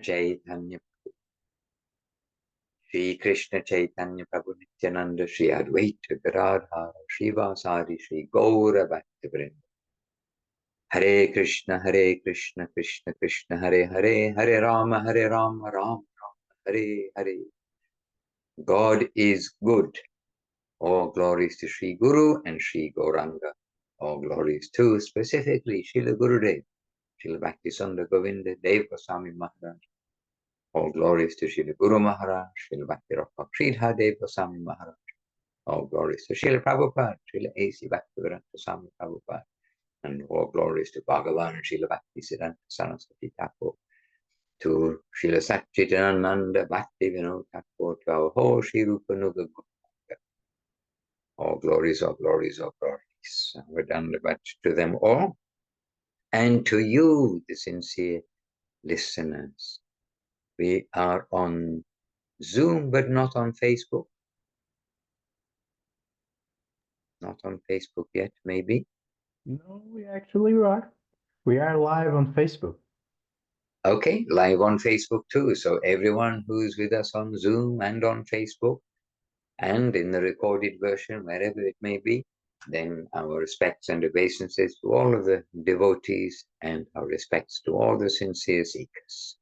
Chaitanya, Shri Krishna Chaitanya Prabhu Nityananda, Shri Advaita Gadadhara, Srivasadi, Shri Gaura Bhaktivinoda. Hare Krishna, Krishna Krishna, Hare Hare, Hare Rama, Rama Rama, Hare Hare. God is good. All glories to Shri Guru and Shri Gauranga. All glories to specifically Srila Gurudev, Srila Bhaktisandra Govinda Dev Goswami Maharaj. All glories to Srila Guru Maharaj, Srila Bhakti Rakha Sridhar Dev Goswami Maharaj. All glories to Srila Prabhupada, Srila A.C. Bhaktivedanta Swami Prabhupada. And all glories to Bhagavan, Srila Bhakti Siddhanta Saraswati Thakur. To Srila Satchidananda Bhakti Vinod Thakur, to our whole Sri Rupa Nuga Guru. All glories, all glories, all glories. We're done the batch to them all. And to you, the sincere listeners. We are on Zoom, but not on Facebook. Not on Facebook yet, maybe. No, we actually are. We are live on Facebook. Okay, live on Facebook too. So everyone who's with us on Zoom and on Facebook and in the recorded version, wherever it may be, then our respects and obeisances to all of the devotees and our respects to all the sincere seekers.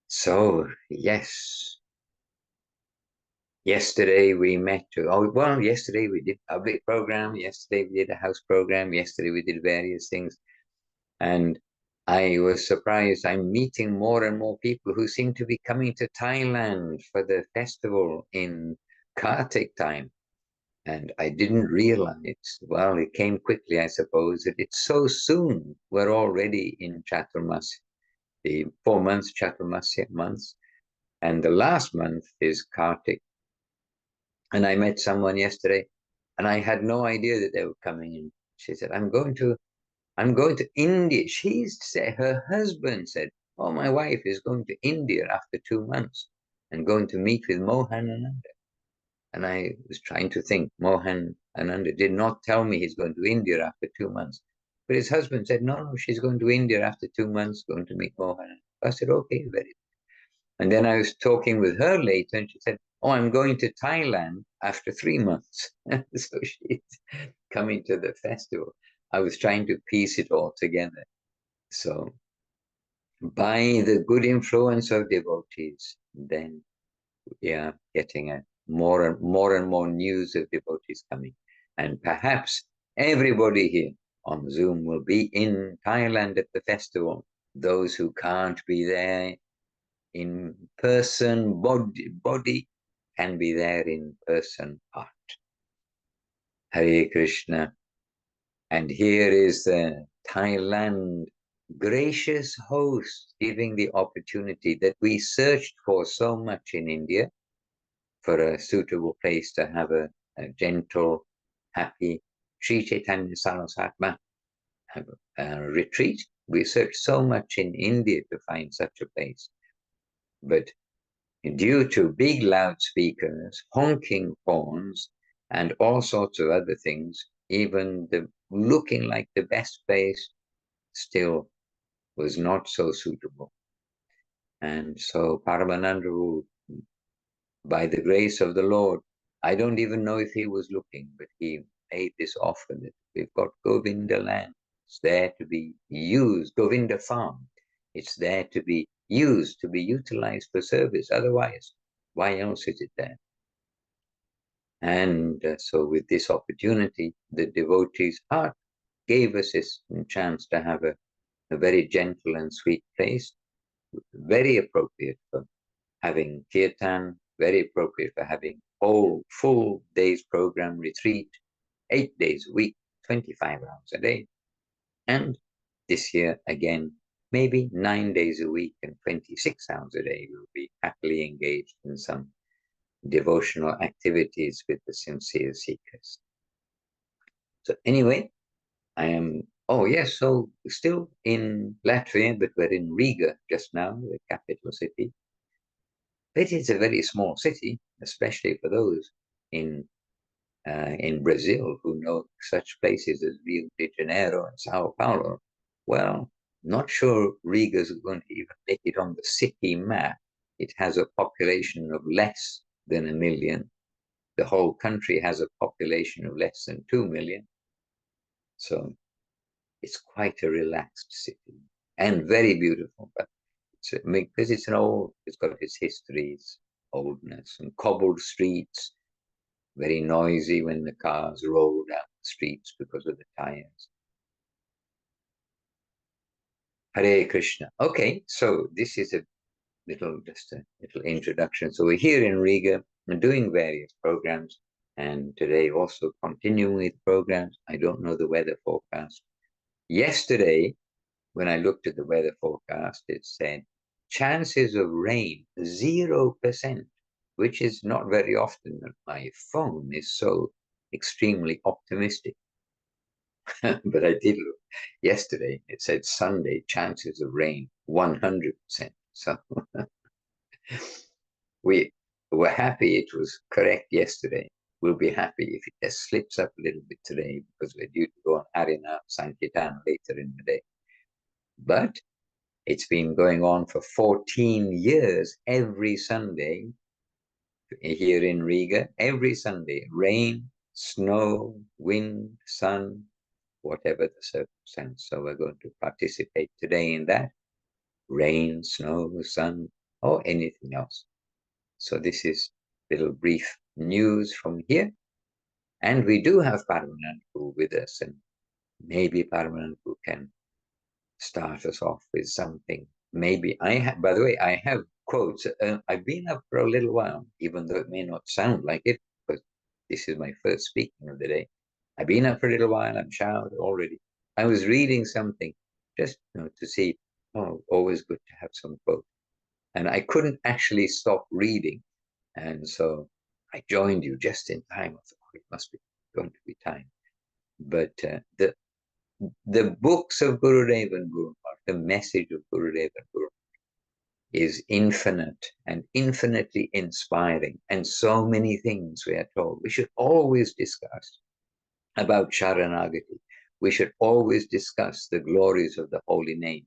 So, yes, yesterday we met yesterday we did a public program, yesterday we did a house program, yesterday we did various things. And I was surprised. I'm meeting more and more people who seem to be coming to Thailand for the festival in Kartik time. And I didn't realize, well, it came quickly, I suppose, that it's so soon. We're already in Chaturmasya, the 4 months Chaturmasya months. And the last month is Kartik. And I met someone yesterday, and I had no idea that they were coming in. She said, I'm going to India. Her husband said, oh, my wife is going to India after 2 months and going to meet with Mohan Ananda. And I was trying to think, Mohan Ananda did not tell me he's going to India after 2 months. But his husband said, no, she's going to India after 2 months, going to meet Mohan. I said, okay, very good. And then I was talking with her later, and she said, oh, I'm going to Thailand after 3 months. So she's coming to the festival. I was trying to piece it all together. So by the good influence of devotees, then we are getting more and more news of devotees coming. And perhaps everybody here on Zoom will be in Thailand at the festival. Those who can't be there in person, body can be there in person, heart. Hare Krishna. And here is the Thailand gracious host giving the opportunity that we searched for so much in India for a suitable place to have a gentle, happy Sri Chaitanya Sarasatma retreat. We searched so much in India to find such a place. But due to big loudspeakers, honking horns, and all sorts of other things, even the looking like the best place still was not so suitable. And so Paramananda, by the grace of the Lord, I don't even know if he was looking, but he made this offer that we've got Govinda land. It's there to be used, Govinda farm. It's there to be used, to be utilized for service. Otherwise, why else is it there? And so with this opportunity, the devotee's heart gave us this chance to have a very gentle and sweet place, very appropriate for having kirtan, very appropriate for having whole full days program retreat, 8 days a week, 25 hours a day. And this year, again, maybe 9 days a week and 26 hours a day, we'll be happily engaged in some devotional activities with the sincere seekers. So anyway, I am, oh yes, so still in Latvia, but we're in Riga just now, the capital city. It is a very small city, especially for those in Brazil who know such places as Rio de Janeiro and Sao Paulo. Well, Not sure Riga's going to even make it on the city map. It has a population of less than 1 million. The whole country has a population of less than 2 million. So it's quite a relaxed city and very beautiful. But because it's got its history, its oldness, and cobbled streets, very noisy when the cars roll down the streets because of the tires. Hare Krishna. Okay, so this is just a little introduction. So we're here in Riga and doing various programs, and today also continuing with programs. I don't know the weather forecast. Yesterday, when I looked at the weather forecast, it said chances of rain 0%, which is not very often that my phone is so extremely optimistic. But I did look yesterday. It said Sunday chances of rain 100%. So we were happy it was correct yesterday. We'll be happy if it just slips up a little bit today because we're due to go on Harina Sankirtan later in the day. But it's been going on for 14 years every Sunday here in Riga. Every Sunday, rain, snow, wind, sun, whatever the circumstance. So we're going to participate today in that. Rain, snow, sun, or anything else. So this is a little brief news from here. And we do have Paramanandu with us, and maybe Paramanandu can start us off with something. Maybe by the way, I have quotes. I've been up for a little while, even though it may not sound like it, because this is my first speaking of the day. I've been up for a little while. I'm showered already. I was reading something just to see. Oh, always good to have some quote. And I couldn't actually stop reading. And so I joined you just in time. I thought, oh, it must be going to be time. But the books of Gurudev and Guru Maharaj, the message of Gurudev and Guru Maharaj is infinite and infinitely inspiring. And so many things we are told. We should always discuss about Sharanagati. We should always discuss the glories of the holy name.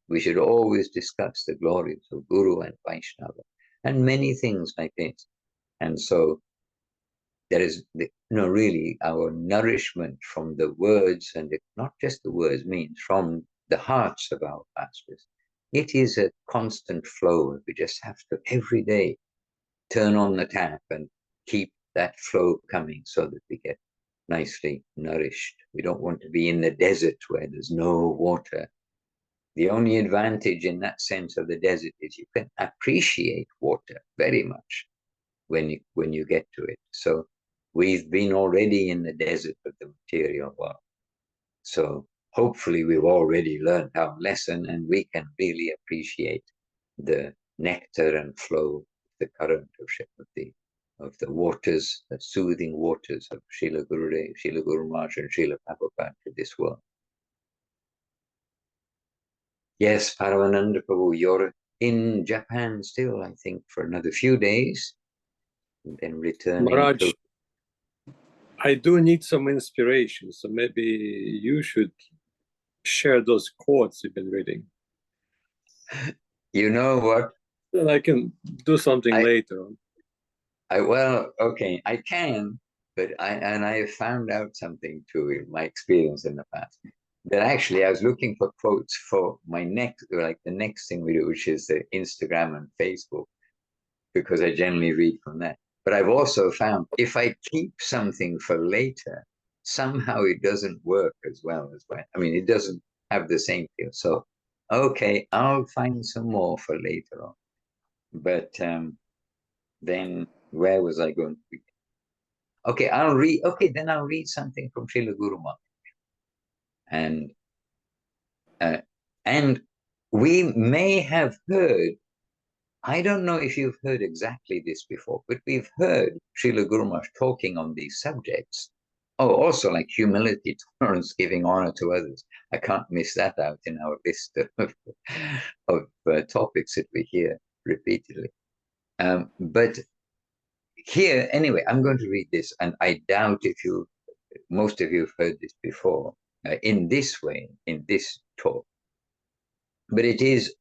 We should always discuss the glories of Guru and Vaishnava and many things like this. And so there is, really our nourishment from the words, and not just the words, means from the hearts of our masters. It is a constant flow. We just have to every day turn on the tap and keep that flow coming so that we get nicely nourished. We don't want to be in the desert where there's no water. The only advantage in that sense of the desert is you can appreciate water very much when you get to it. So we've been already in the desert of the material world. So hopefully we've already learned our lesson and we can really appreciate the nectar and flow, the current of the waters, the soothing waters of Srila Gurudev, Srila Guru Maharaj, and Srila Prabhupada to this world. Yes, Paramananda Prabhu, you're in Japan still, I think, for another few days, and then returning Maharaj, to... I do need some inspiration, so maybe you should share those quotes you've been reading. You know what? Then I can do something later on. Well, okay, I can, but I found out something too in my experience in the past. That actually I was looking for quotes for my the next thing we do, which is the Instagram and Facebook, because I generally read from that. But I've also found if I keep something for later, somehow it doesn't work as well as when, I mean, it doesn't have the same feel. So, okay, I'll find some more for later on. But then where was I going to be? Okay, then I'll read something from Srila Guru Maharaj. And we may have heard, I don't know if you've heard exactly this before, but we've heard Srila Guru Maharaj talking on these subjects. Oh, also like humility, tolerance, giving honor to others. I can't miss that out in our list of topics that we hear repeatedly. But here, anyway, I'm going to read this, and I doubt most of you have heard this before, in this way, in this talk. But it is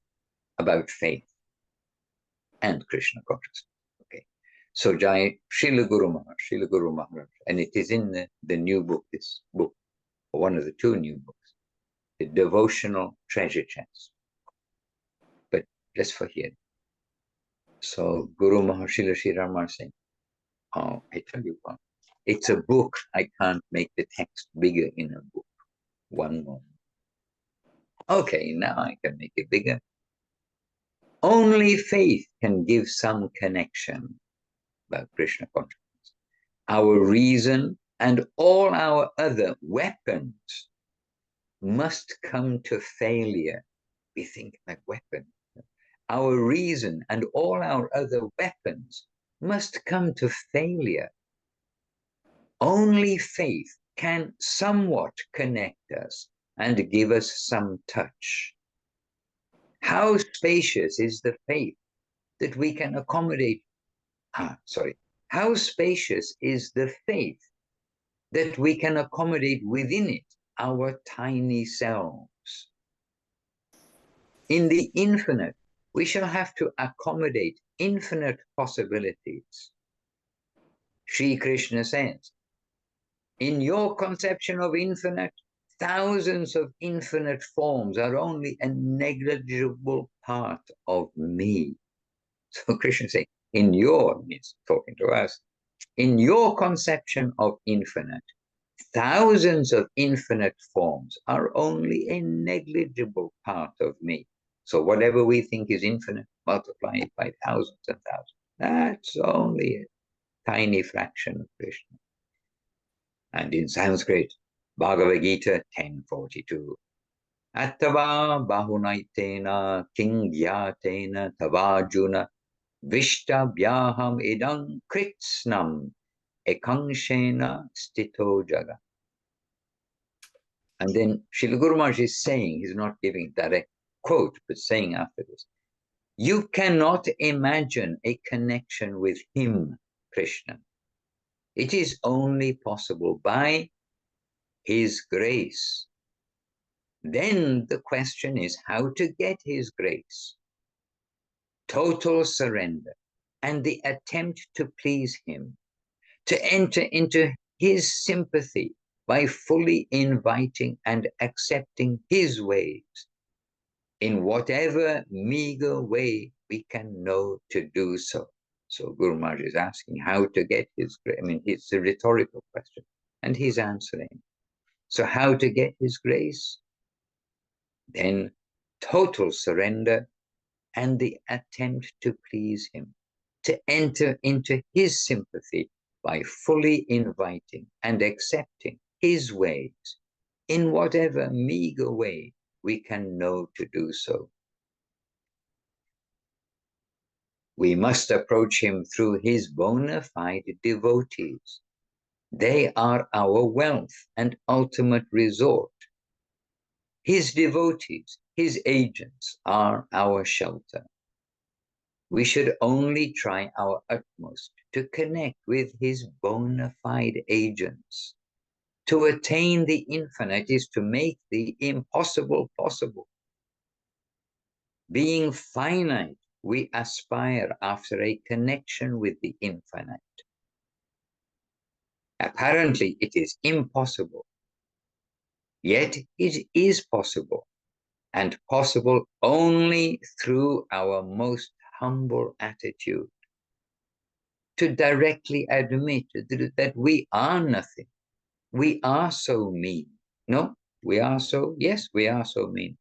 about faith and Krishna consciousness. Okay. So Jai Srila Guru Maharaj, and it is in the new book, this book, or one of the two new books, the devotional treasure chest. But just for here. So Guru Maharshi Sri Rama saying, oh, I tell you what, it's a book. I can't make the text bigger in a book. One moment. Okay, now I can make it bigger. Only faith can give some connection about Krishna consciousness. Our reason and all our other weapons must come to failure. We think like weapon. Our reason and all our other weapons must come to failure. Only faith can somewhat connect us and give us some touch. How spacious is the faith that we can accommodate? How spacious is the faith that we can accommodate within it our tiny selves? In the infinite, we shall have to accommodate infinite possibilities. Sri Krishna says, in your conception of infinite, thousands of infinite forms are only a negligible part of me. So Krishna says, he's talking to us, in your conception of infinite, thousands of infinite forms are only a negligible part of me. So whatever we think is infinite, multiply it by thousands and thousands. That's only a tiny fraction of Krishna. And in Sanskrit, Bhagavad Gita 10:42. Attava bahunaitena kingyatena tavajuna vishtabhyaham idam kritsnam ekanshena stito jaga. And then Srila Guru Maharaj is saying, he's not giving direct quote, but saying after this, you cannot imagine a connection with him, Krishna. It is only possible by his grace. Then the question is how to get his grace. Total surrender and the attempt to please him, to enter into his sympathy by fully inviting and accepting his ways in whatever meager way we can know to do so. So Guru Maharaj is asking how to get his grace. I mean, it's a rhetorical question, and he's answering. So how to get his grace? Then total surrender and the attempt to please him, to enter into his sympathy by fully inviting and accepting his ways in whatever meager way we can know to do so. We must approach him through his bona fide devotees. They are our wealth and ultimate resort. His devotees, his agents, are our shelter. We should only try our utmost to connect with his bona fide agents. To attain the infinite is to make the impossible possible. Being finite, we aspire after a connection with the infinite. Apparently, it is impossible. Yet it is possible, and possible only through our most humble attitude. To directly admit that we are nothing. We are so mean. No, we are so, yes, we are so mean.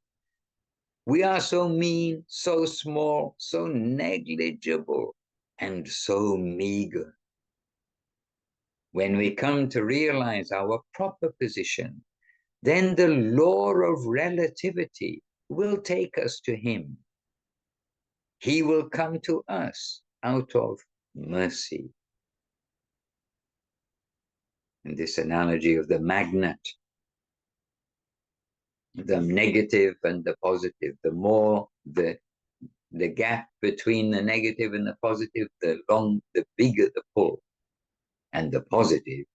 We are so mean, so small, so negligible, and so meager. When we come to realize our proper position, then the law of relativity will take us to him. He will come to us out of mercy. And this analogy of the magnet, the negative and the positive, the more the gap between the negative and the positive, the bigger the pull. And the positive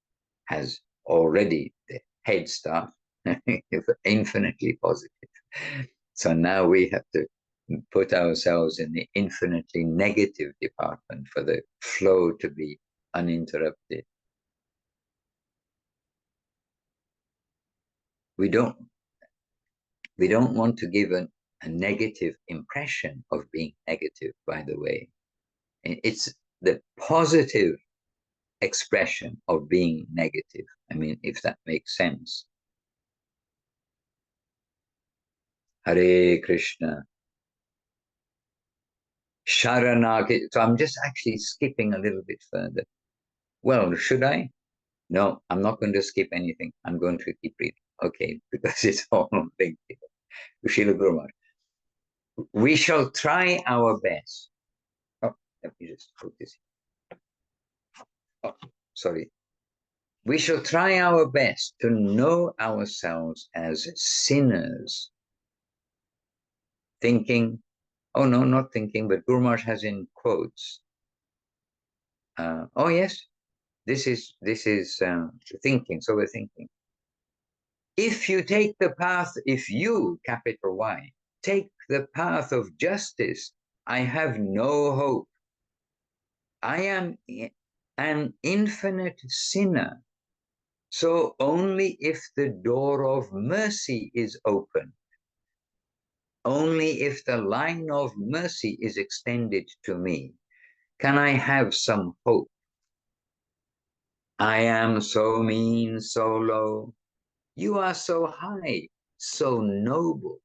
has already the head start, infinitely positive. So now we have to put ourselves in the infinitely negative department for the flow to be uninterrupted. We don't want to give a negative impression of being negative, by the way. It's the positive expression of being negative. I mean, if that makes sense. Hare Krishna. Sharanagati. So I'm just actually skipping a little bit further. Well, should I? No, I'm not going to skip anything. I'm going to keep reading. Okay, because it's all linked here. Srila Guru Maharaj. We shall try our best. Oh, let me just put this here. Oh, sorry. We shall try our best to know ourselves as sinners. Thinking, oh no, not thinking, but Guru Maharaj has in quotes. Oh yes, this is thinking. So we're thinking. If you take the path, if you, capital Y, take the path of justice, I have no hope. I am an infinite sinner. So only if the door of mercy is open, only if the line of mercy is extended to me, can I have some hope. I am so mean, so low. You are so high, so noble.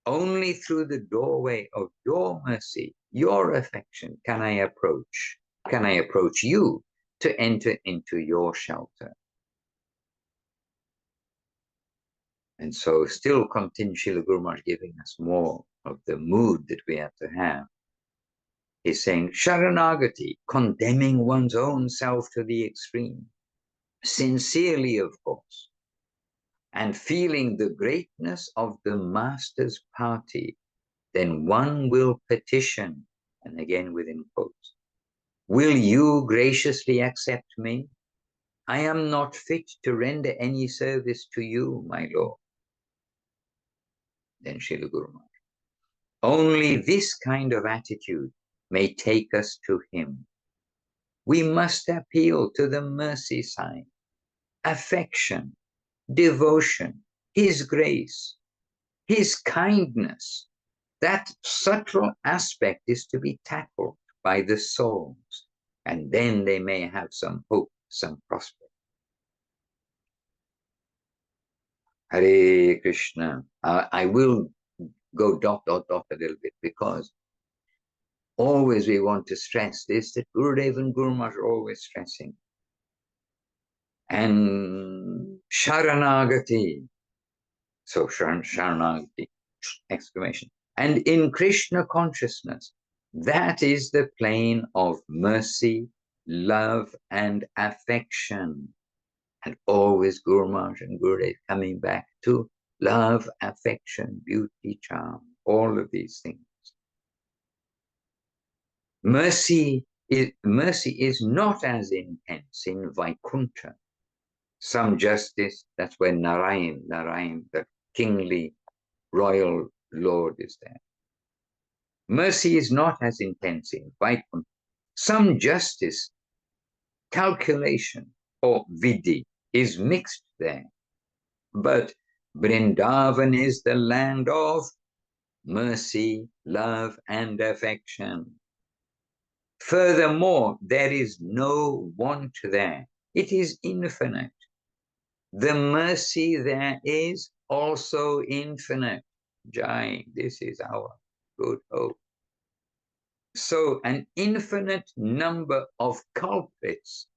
Only through the doorway of your mercy, your affection, can I approach you to enter into your shelter. And so still continue Srila Guru Maharaj giving us more of the mood that we have to have. He's saying, Sharanagati, condemning one's own self to the extreme, sincerely, of course, and feeling the greatness of the Master's party, then one will petition, and again within quotes, will you graciously accept me? I am not fit to render any service to you, my Lord. Then Srila Guru Maharaj. Only this kind of attitude may take us to him. We must appeal to the mercy side, affection, devotion, his grace, his kindness. That subtle aspect is to be tackled by the souls, and then they may have some hope, some prospect. Hare Krishna. I will go dot, dot, dot a little bit, because always we want to stress this, that Gurudev and Guru Maharaj are always stressing. And Sharanagati. So Sharanagati, exclamation. And in Krishna consciousness, that is the plane of mercy, love, and affection. And always Guru Maharaj and Gurudev coming back to love, affection, beauty, charm, all of these things. Mercy is not as intense in Vaikuntha. Some justice, that's where Narayan, the kingly royal lord, is there. Mercy is not as intense in Vaikuntha. Some justice, calculation, or vidhi is mixed there. But Vrindavan is the land of mercy, love, and affection. Furthermore, there is no want there. It is infinite. The mercy there is also infinite. Jai, this is our good hope. So an infinite number of culprits,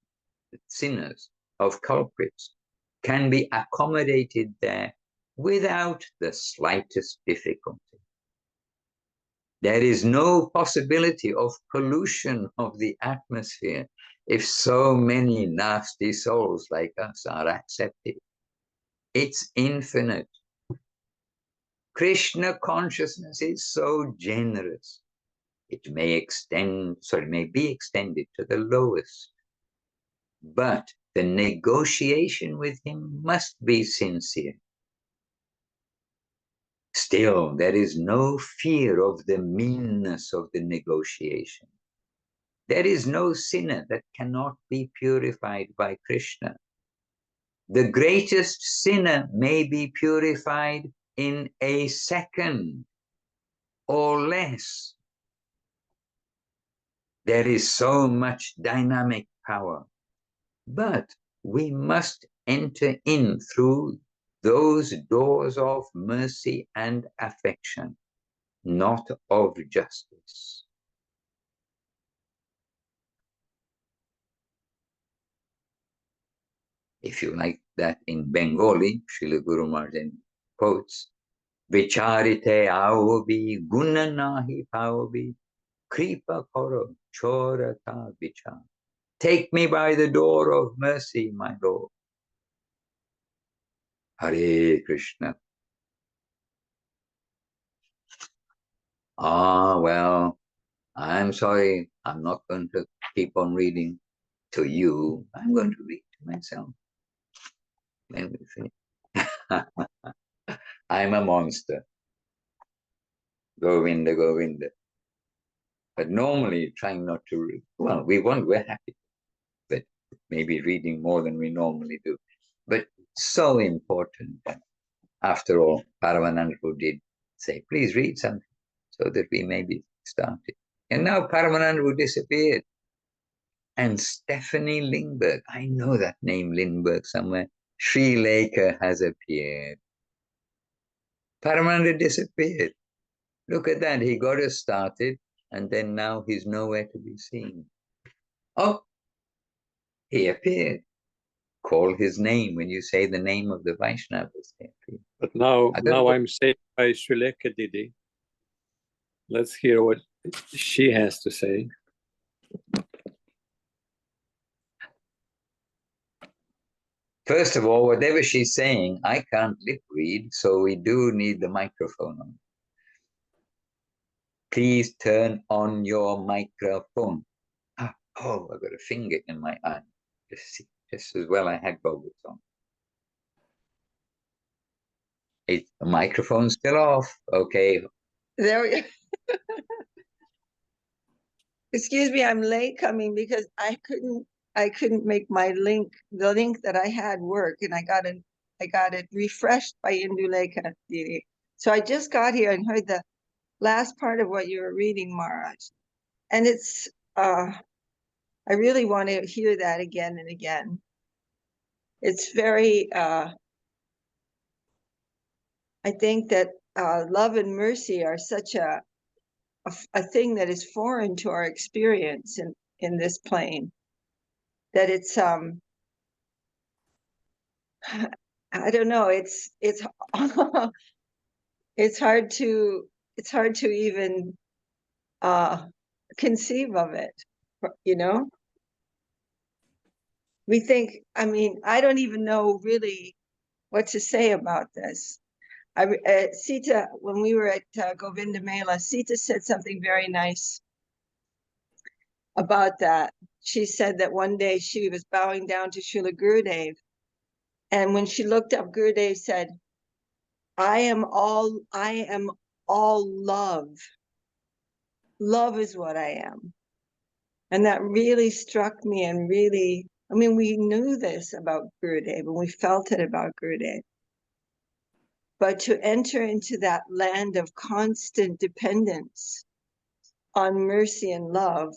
sinners, of culprits, can be accommodated there without the slightest difficulty. There is no possibility of pollution of the atmosphere if so many nasty souls like us are accepted. It's infinite. Krishna consciousness is so generous. It may be extended to the lowest. But the negotiation with him must be sincere. Still, there is no fear of the meanness of the negotiation. There is no sinner that cannot be purified by Krishna. The greatest sinner may be purified in a second or less. There is so much dynamic power, but we must enter in through those doors of mercy and affection, not of justice. If you like that in Bengali, Srila Guru Maharaj quotes, Vicharite aobi guna nahi paobi kripa koro chorata vichar. Take me by the door of mercy, my Lord. Hare Krishna. Ah, well, I'm sorry. I'm not going to keep on reading to you. I'm going to read to myself. Let me finish. I'm a monster. Govinda, Govinda. But normally trying not to read. Well, we're happy, but maybe reading more than we normally do. But so important. After all, Paramananda did say, please read something so that we maybe started. And now Paramananda disappeared. And Stephanie Lindbergh, I know that name Lindbergh somewhere. Sri Lanka has appeared. Paramananda disappeared. Look at that, he got us started, and then now he's nowhere to be seen. Oh, he appeared. Call his name when you say the name of the Vaishnavas. But now I'm saved by Srileka Didi. Let's hear what she has to say. First of all, whatever she's saying, I can't lip read, so we do need the microphone on. Please turn on your microphone. Oh, I've got a finger in my eye. Just as well I had goggles on. The microphone's still off. Okay. There we go. Excuse me, I'm late coming because I couldn't make my the link that I had work, and I got it refreshed by Indulekha Didi. So I just got here and heard the last part of what you were reading, Maharaj. And it's I really want to hear that again and again. It's very I think that love and mercy are such a thing that is foreign to our experience in this plane, that it's I don't know, it's it's hard to even conceive of it, you know. We think, I mean, I don't even know really what to say about this. Sita, when we were at Govinda Mela, Sita said something very nice about that. She said that one day she was bowing down to Srila Gurudev, and when she looked up, Gurudev said, I am all love. Love is what I am. And that really struck me, and really, I mean, we knew this about Gurudev and we felt it about Gurudev. But to enter into that land of constant dependence on mercy and love,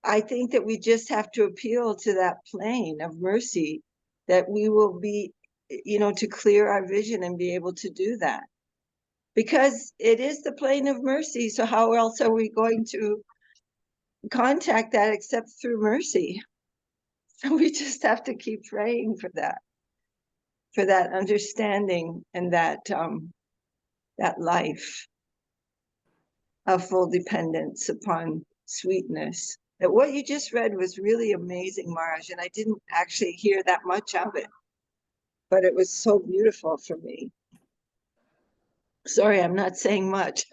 I think that we just have to appeal to that plane of mercy, that we will be, you know, to clear our vision and be able to do that. Because it is the plane of mercy. So how else are we going to contact that except through mercy? So we just have to keep praying for that understanding and that life of full dependence upon sweetness. That what you just read was really amazing, Maharaj, and I didn't actually hear that much of it, but it was so beautiful for me. Sorry, I'm not saying much.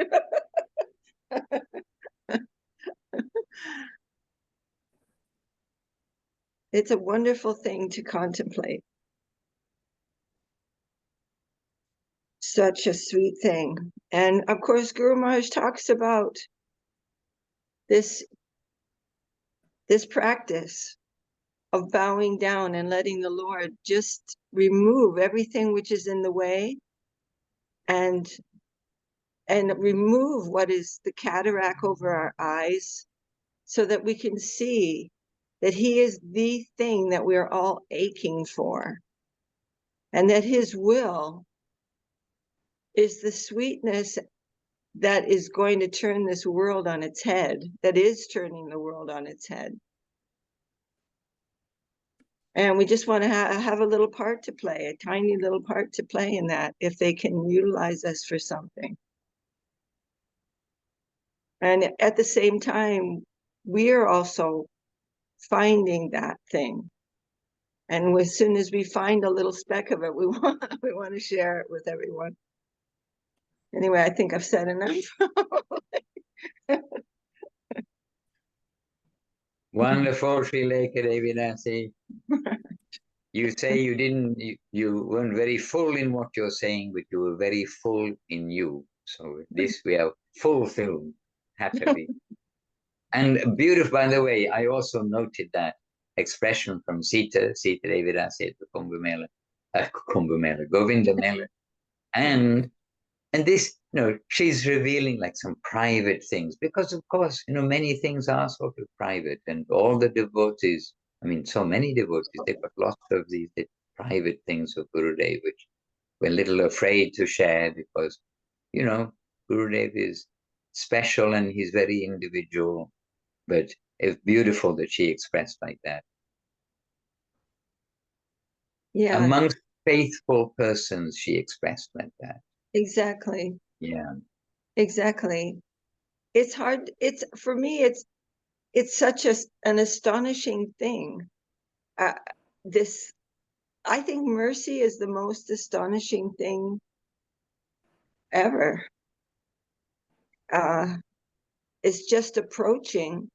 It's a wonderful thing to contemplate. such a sweet thing. And of course, Guru Maharaj talks about this practice of bowing down and letting the Lord just remove everything which is in the way and remove what is the cataract over our eyes, so that we can see that he is the thing that we're all aching for, and that his will is the sweetness that is going to turn this world on its head, that is turning the world on its head. And we just want to have a little part to play, a tiny little part to play in that, if they can utilize us for something. And at the same time, we are also finding that thing. And as soon as we find a little speck of it, we want to share it with everyone. Anyway, I think I've said enough. Wonderful, Sri Lekha Devidasi. You say you weren't very full in what you're saying, but you were very full in you. So this we have fulfilled happily. And beautiful, by the way, I also noted that expression from Sita Devidasi at the Kumbh Mela, Govinda Mela. And this, she's revealing like some private things, because of course, many things are sort of private, and all the devotees, so many devotees, they've got lots of these private things of Gurudev, which we're a little afraid to share because, Gurudev is special and he's very individual, but it's beautiful that she expressed like that. Yeah. Amongst faithful persons, she expressed like that. Exactly. Yeah. Exactly. It's hard. For me, it's such an astonishing thing. I think mercy is the most astonishing thing ever. It's just approaching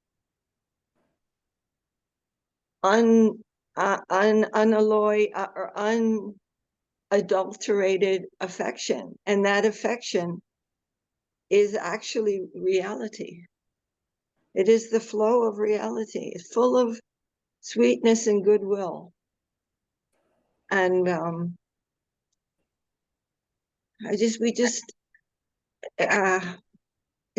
unalloyed or unadulterated affection, and that affection is actually reality. It is the flow of reality. It's full of sweetness and goodwill. And I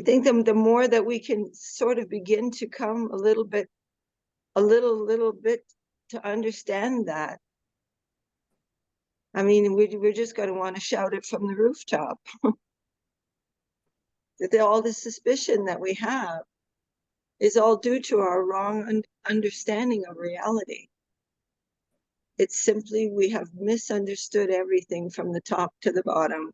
think the more that we can sort of begin to come a little bit to understand that, we're just going to want to shout it from the rooftop. That all the suspicion that we have is all due to our wrong understanding of reality. It's simply we have misunderstood everything from the top to the bottom.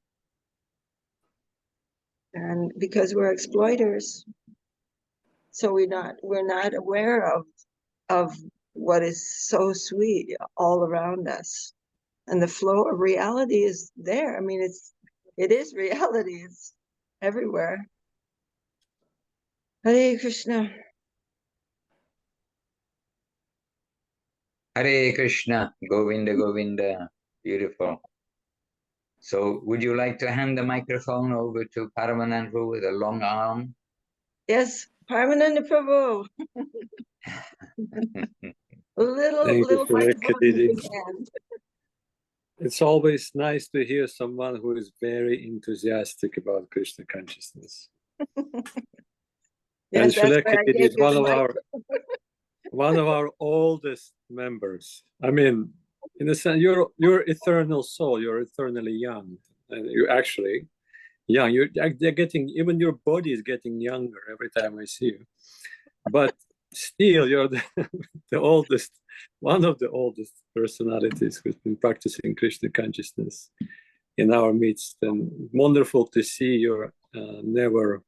And because we're exploiters, so we're not aware of what is so sweet all around us. And the flow of reality is there. It is reality. It's everywhere. Hare Krishna. Hare Krishna, Govinda, Govinda. Beautiful. So would you like to hand the microphone over to Paramanandru with a long arm? Yes, Paramananda Prabhu. little microphone. It's always nice to hear someone who is very enthusiastic about Krishna consciousness. Yes, and Sri Lekha is one of our oldest members. In a sense, you're eternal soul. You're eternally young, and you're actually young. They're getting, even your body is getting younger every time I see you. But still, you're the oldest, one of the oldest personalities who's been practicing Krishna consciousness in our midst. And wonderful to see your never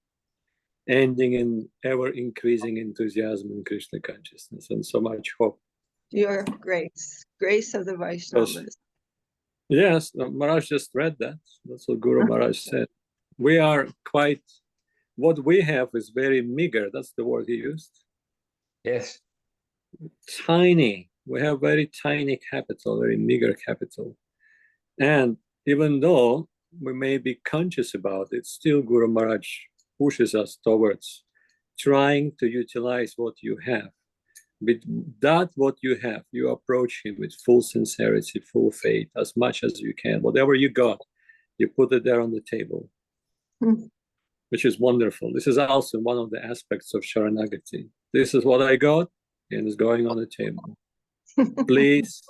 ending and ever increasing enthusiasm in Krishna consciousness, and so much hope. Your grace of the Vaishnavas. Yes, Maharaj just read that. That's what Guru Maharaj said. We are quite, what we have is very meager. That's the word he used. Yes. Tiny. We have very tiny capital, very meager capital. And even though we may be conscious about it, still Guru Maharaj pushes us towards trying to utilize what you have. With that, what you have, you approach him with full sincerity, full faith, as much as you can. Whatever you got, you put it there on the table, which is wonderful. This is also one of the aspects of Sharanagati. This is what I got, and it's going on the table. Please.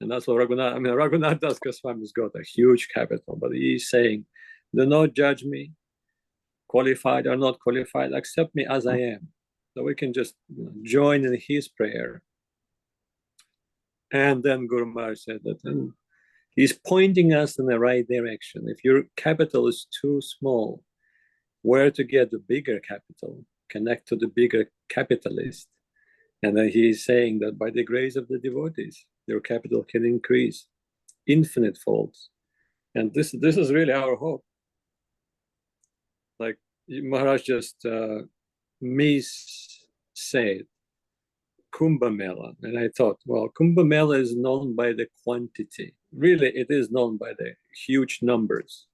And that's what Raghunath Das Goswami's got a huge capital, but he's saying, do not judge me, qualified or not qualified, accept me as I am. So we can just join in his prayer. And then Guru Maharaj said that he's pointing us in the right direction. If your capital is too small, where to get the bigger capital? Connect to the bigger capitalist. And then he's saying that by the grace of the devotees, your capital can increase infinite folds. And this is really our hope. Like Maharaj just said Kumbh Mela, and I thought, well, Kumbh Mela is known by the quantity. Really, it is known by the huge numbers.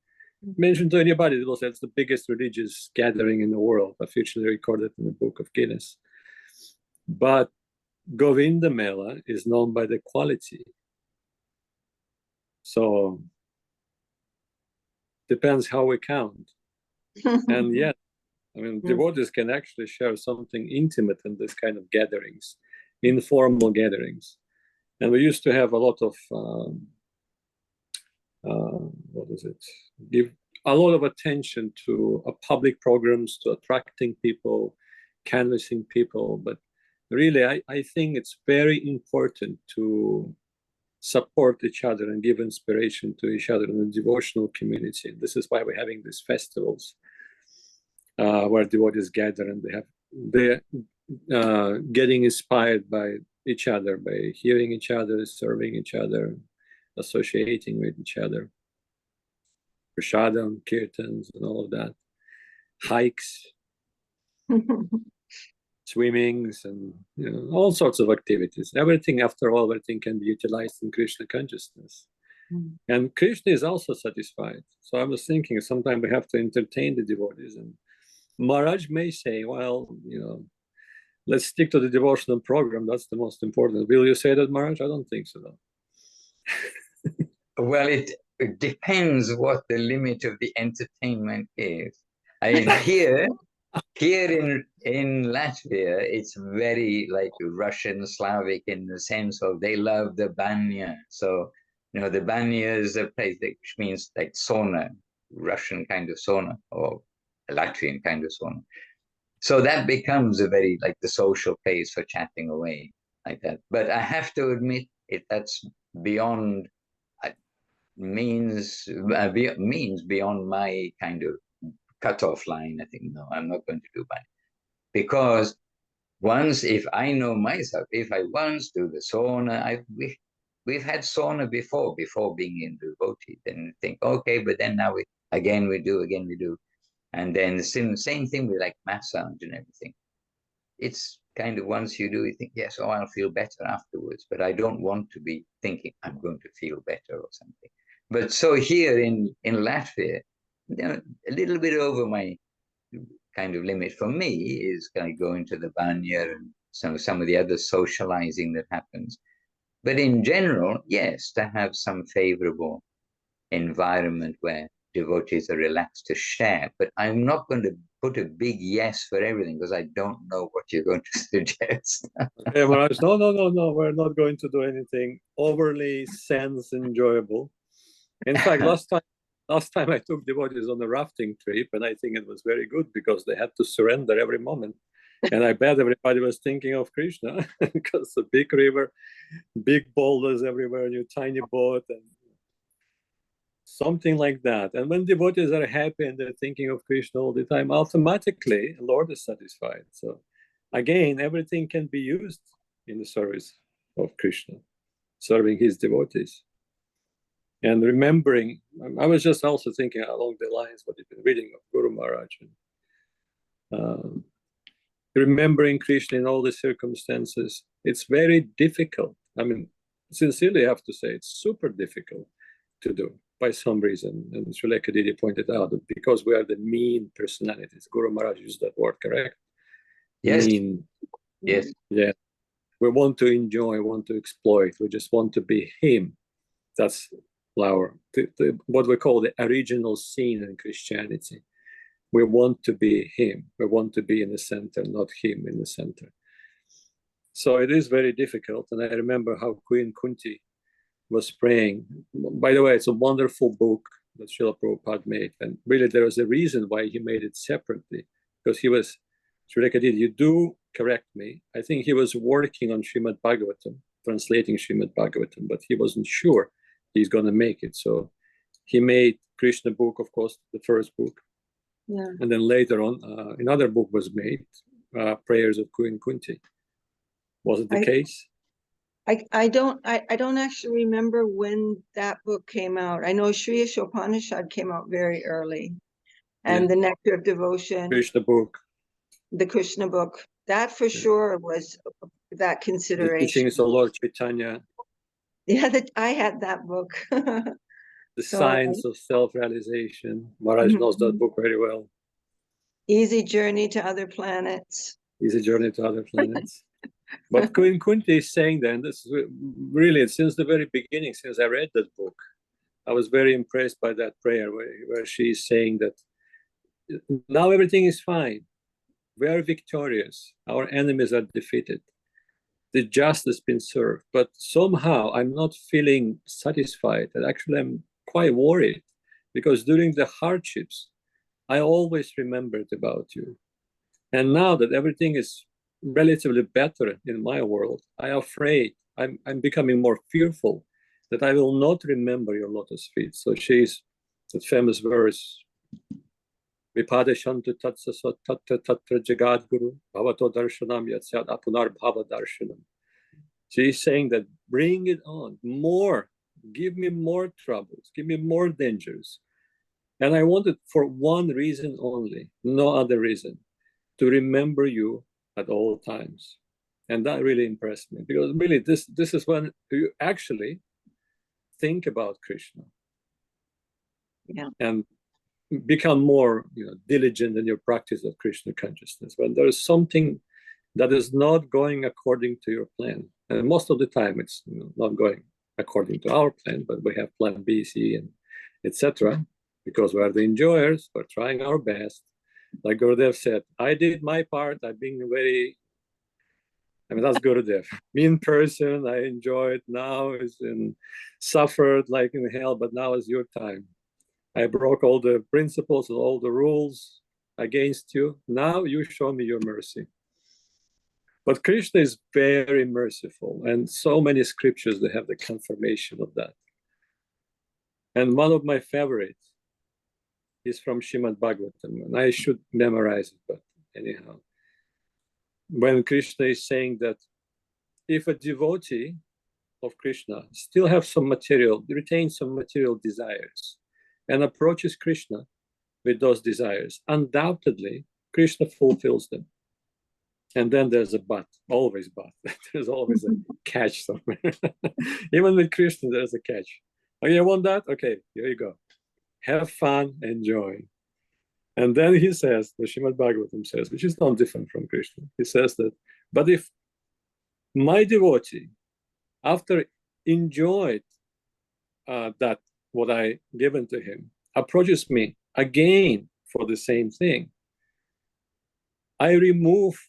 Mention to anybody, it was it's the biggest religious gathering in the world, officially recorded in the Book of Guinness. But Govinda Mela is known by the quality. So depends how we count. And yet, I mean, devotees can actually share something intimate in this kind of gatherings, informal gatherings. And we used to have a lot of, give a lot of attention to public programs, to attracting people, canvassing people. But really, I think it's very important to support each other and give inspiration to each other in the devotional community. This is why we're having these festivals. Where devotees gather and they're getting inspired by each other, by hearing each other, serving each other, associating with each other. Prasadam, kirtans, and all of that. Hikes, swimmings, and all sorts of activities. Everything, after all, everything can be utilized in Krishna consciousness. And Krishna is also satisfied. So I was thinking, sometimes we have to entertain the devotees. And Maharaj may say, well, let's stick to the devotional program. That's the most important. Will you say that, Maharaj? I don't think so, though. Well, it depends what the limit of the entertainment is. I mean, here in Latvia, it's very like Russian, Slavic in the sense of they love the banya. So, the banya is a place which means like sauna, Russian kind of sauna, or Latvian kind of sauna. So that becomes a very like the social place for chatting away like that. But I have to admit that's beyond means beyond my kind of cutoff line. I think no, I'm not going to do that, because once, if I know myself, if I once do the sauna, we've had sauna before being in devotee, then think okay, but then now we do. And then the same thing with like massage and everything. It's kind of once you do, you think, yes, I'll feel better afterwards. But I don't want to be thinking I'm going to feel better or something. But so here in Latvia, a little bit over my kind of limit for me is kind of going to the banya and some of the other socializing that happens. But in general, yes, to have some favorable environment where devotees are relaxed to share. But I'm not going to put a big yes for everything, because I don't know what you're going to suggest. Okay, Maharaj, no, we're not going to do anything overly sense enjoyable. In fact, last time I took devotees on a rafting trip, and I think it was very good because they had to surrender every moment. And I bet everybody was thinking of Krishna because the big river, big boulders everywhere, your tiny boat, and something like that. And when devotees are happy and they're thinking of Krishna all the time, automatically the Lord is satisfied. So again, everything can be used in the service of Krishna, serving his devotees. And remembering, I was just also thinking along the lines what you've been reading of Guru Maharaj. Remembering Krishna in all the circumstances, it's very difficult. I mean, sincerely I have to say, it's super difficult to do. by some reason. And Srila Kadidi pointed out that because we are the mean personalities. Guru Maharaj used that word, correct? Yes. Mean. Yes. Yeah. We want to enjoy, want to exploit. We just want to be him. That's our, what we call the original sin in Christianity. We want to be him. We want to be in the center, not him in the center. So it is very difficult. And I remember how Queen Kunti was praying. By the way, it's a wonderful book that Srila Prabhupada made. And really, there was a reason why he made it separately. Because he was, Srila Kadidi, you do correct me. I think he was working on Srimad Bhagavatam, translating Srimad Bhagavatam, but he wasn't sure he's going to make it. So he made Krishna book, of course, the first book. Yeah. And then later on, another book was made, Prayers of Queen Kunti. Was it the case? I don't actually remember when that book came out. I know Sri Upanishad came out very early, and the Nectar of Devotion, Krishna book, the Krishna book, that for sure was that consideration. The teachings of Lord Chaitanya. Yeah, that I had that book. The Science of Self-Realization. Maharaj knows that book very well. Easy Journey to Other Planets. Easy Journey to Other Planets. But Queen Kunti is saying then, this is really, since the very beginning, since I read that book, I was very impressed by that prayer where she is saying that now everything is fine. We are victorious. Our enemies are defeated. The justice has been served. But somehow I'm not feeling satisfied. And actually, I'm quite worried because during the hardships, I always remembered about you. And now that everything is relatively better in my world, I'm afraid, I'm becoming more fearful that I will not remember your lotus feet. So she's, that famous verse, Vipadeshantu tatsasat tatta tatra jagadguru bhavato darshanam yatsat apunar bhava darshanam. She's saying that bring it on, more, give me more troubles, give me more dangers. And I wanted for one reason only, no other reason, to remember you at all times. And that really impressed me because really this is when you actually think about Krishna. Yeah. And become more diligent in your practice of Krishna consciousness. When there is something that is not going according to your plan, and most of the time it's not going according to our plan, but we have plan B, C, and etc. Because we are the enjoyers, we're trying our best. Like Gurudev said, I did my part. I've been very, that's Gurudev. Mean person, I enjoyed. Now is suffered like in hell, but now is your time. I broke all the principles and all the rules against you. Now you show me your mercy. But Krishna is very merciful, and so many scriptures, they have the confirmation of that. And one of my favorites is from Srimad Bhagavatam, and I should memorize it, but anyhow. When Krishna is saying that if a devotee of Krishna still have some material, retains some material desires, and approaches Krishna with those desires, undoubtedly, Krishna fulfills them. And then there's a but, always but. There's always a catch somewhere. Even with Krishna, there's a catch. Oh, you want that? Okay, here you go. Have fun, enjoy. And then he says, the Srimad Bhagavatam says, which is not different from Krishna. He says that, but if my devotee, after enjoyed that what I given to him, approaches me again for the same thing, I remove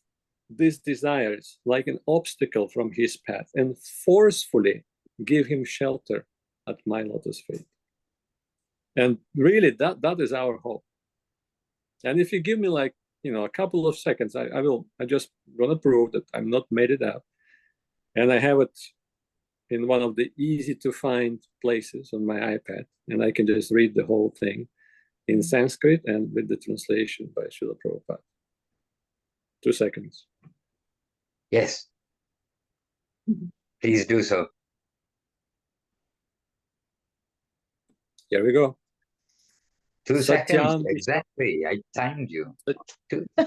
these desires like an obstacle from his path and forcefully give him shelter at my lotus feet. And really, that is our hope. And if you give me like, a couple of seconds, I just gonna prove that I'm not made it up. And I have it in one of the easy to find places on my iPad. And I can just read the whole thing in Sanskrit and with the translation by Srila Prabhupada. 2 seconds. Yes. Please do so. Here we go. 2 seconds, Satyam, exactly. I timed you.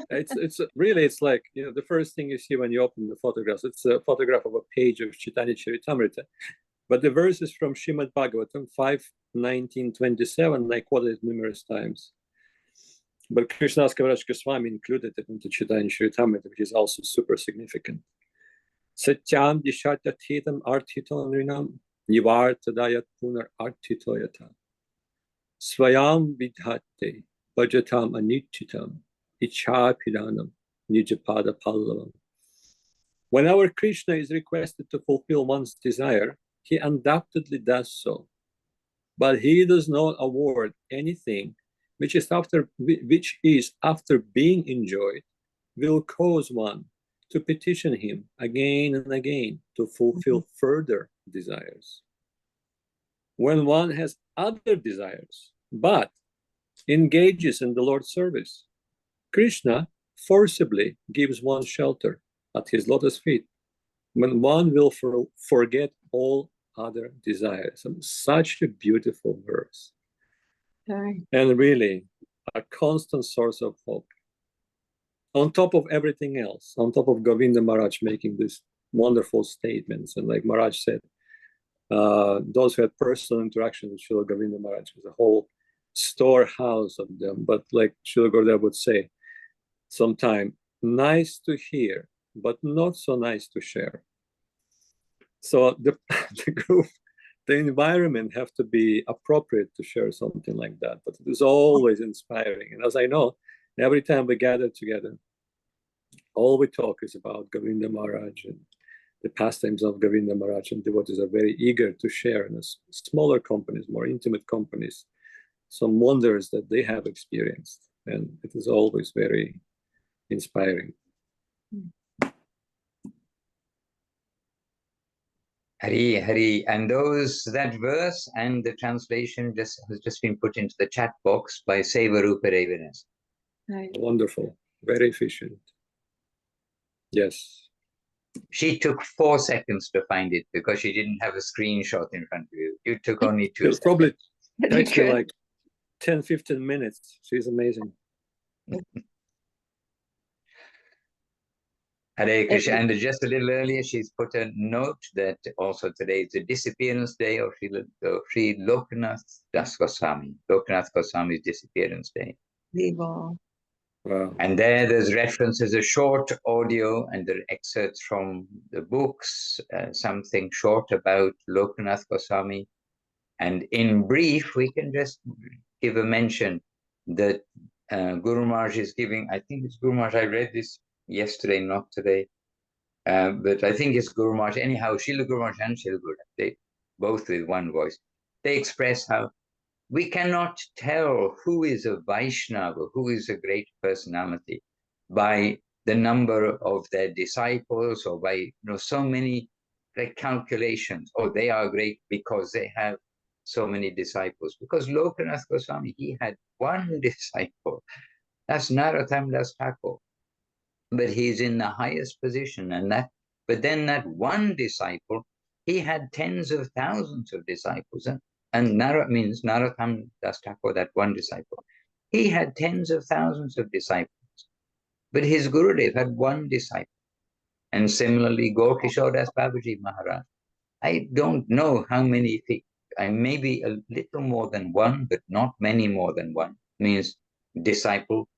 it's really, it's like, the first thing you see when you open the photographs, it's a photograph of a page of Chaitanya Charitamrita. But the verse is from Srimad Bhagavatam 5:19-27, I quoted it numerous times. But Krishnadas Kaviraj Goswami included it into Chaitanya Charitamrita, which is also super significant. Satyam dishatyathetam arthito nrinam nivartadayat punar arthito yata swayam vidhate bhajatam anichitam ichapidanam nijapada pallavam. Whenever Krishna is requested to fulfill one's desire, he undoubtedly does so. But he does not award anything which is after being enjoyed will cause one to petition him again and again to fulfill further desires. When one has other desires but engages in the Lord's service, Krishna forcibly gives one shelter at his lotus feet when one will forget all other desires. And such a beautiful verse. Sorry. And really a constant source of hope. On top of everything else, on top of Govinda Maharaj making these wonderful statements, and like Maharaj said, those who had personal interaction with Srila Govinda Maharaj was a whole storehouse of them. But like Srila Gurudev would say, sometime, nice to hear, but not so nice to share. So the group, the environment have to be appropriate to share something like that. But it is always inspiring. And as I know, every time we gather together, all we talk is about Govinda Maharaj and the pastimes of Govinda Maharaj, and devotees are very eager to share in smaller companies, more intimate companies, some wonders that they have experienced. And it is always very inspiring. Hari Hari, and that verse and the translation has just been put into the chat box by Sevarupa Revanas. Right. Wonderful, very efficient. Yes. She took 4 seconds to find it because she didn't have a screenshot in front of you. You took only 2 seconds. Probably Very actually good. like 10-15 minutes. She's amazing. Hare Krishna. And just a little earlier, she's put a note that also today is the disappearance day of Sri Lokanath Das Goswami. Lokanath Goswami's disappearance day. Vivo. Wow. And there's references, a short audio, and there are excerpts from the books, something short about Lokanath Goswami. And in brief, we can just give a mention that Guru Maharaj is giving, I think it's Guru Maharaj, I read this yesterday, not today, but I think it's Guru Maharaj. Anyhow, Srila Guru Maharaj and Srila Guru, they both with one voice, they express how we cannot tell who is a Vaishnava, who is a great personality, by the number of their disciples or by so many calculations. Oh, they are great because they have so many disciples. Because Lokanath Goswami, he had one disciple. That's Narottam Das Thakur. But he's in the highest position, but then that one disciple, he had tens of thousands of disciples. And means Narottam Das Thakur, that one disciple. He had tens of thousands of disciples. But his Gurudev had one disciple. And similarly, Gaur-Kishore Das Babaji Maharaj. I don't know how many, maybe a little more than one, but not many more than one, means disciple.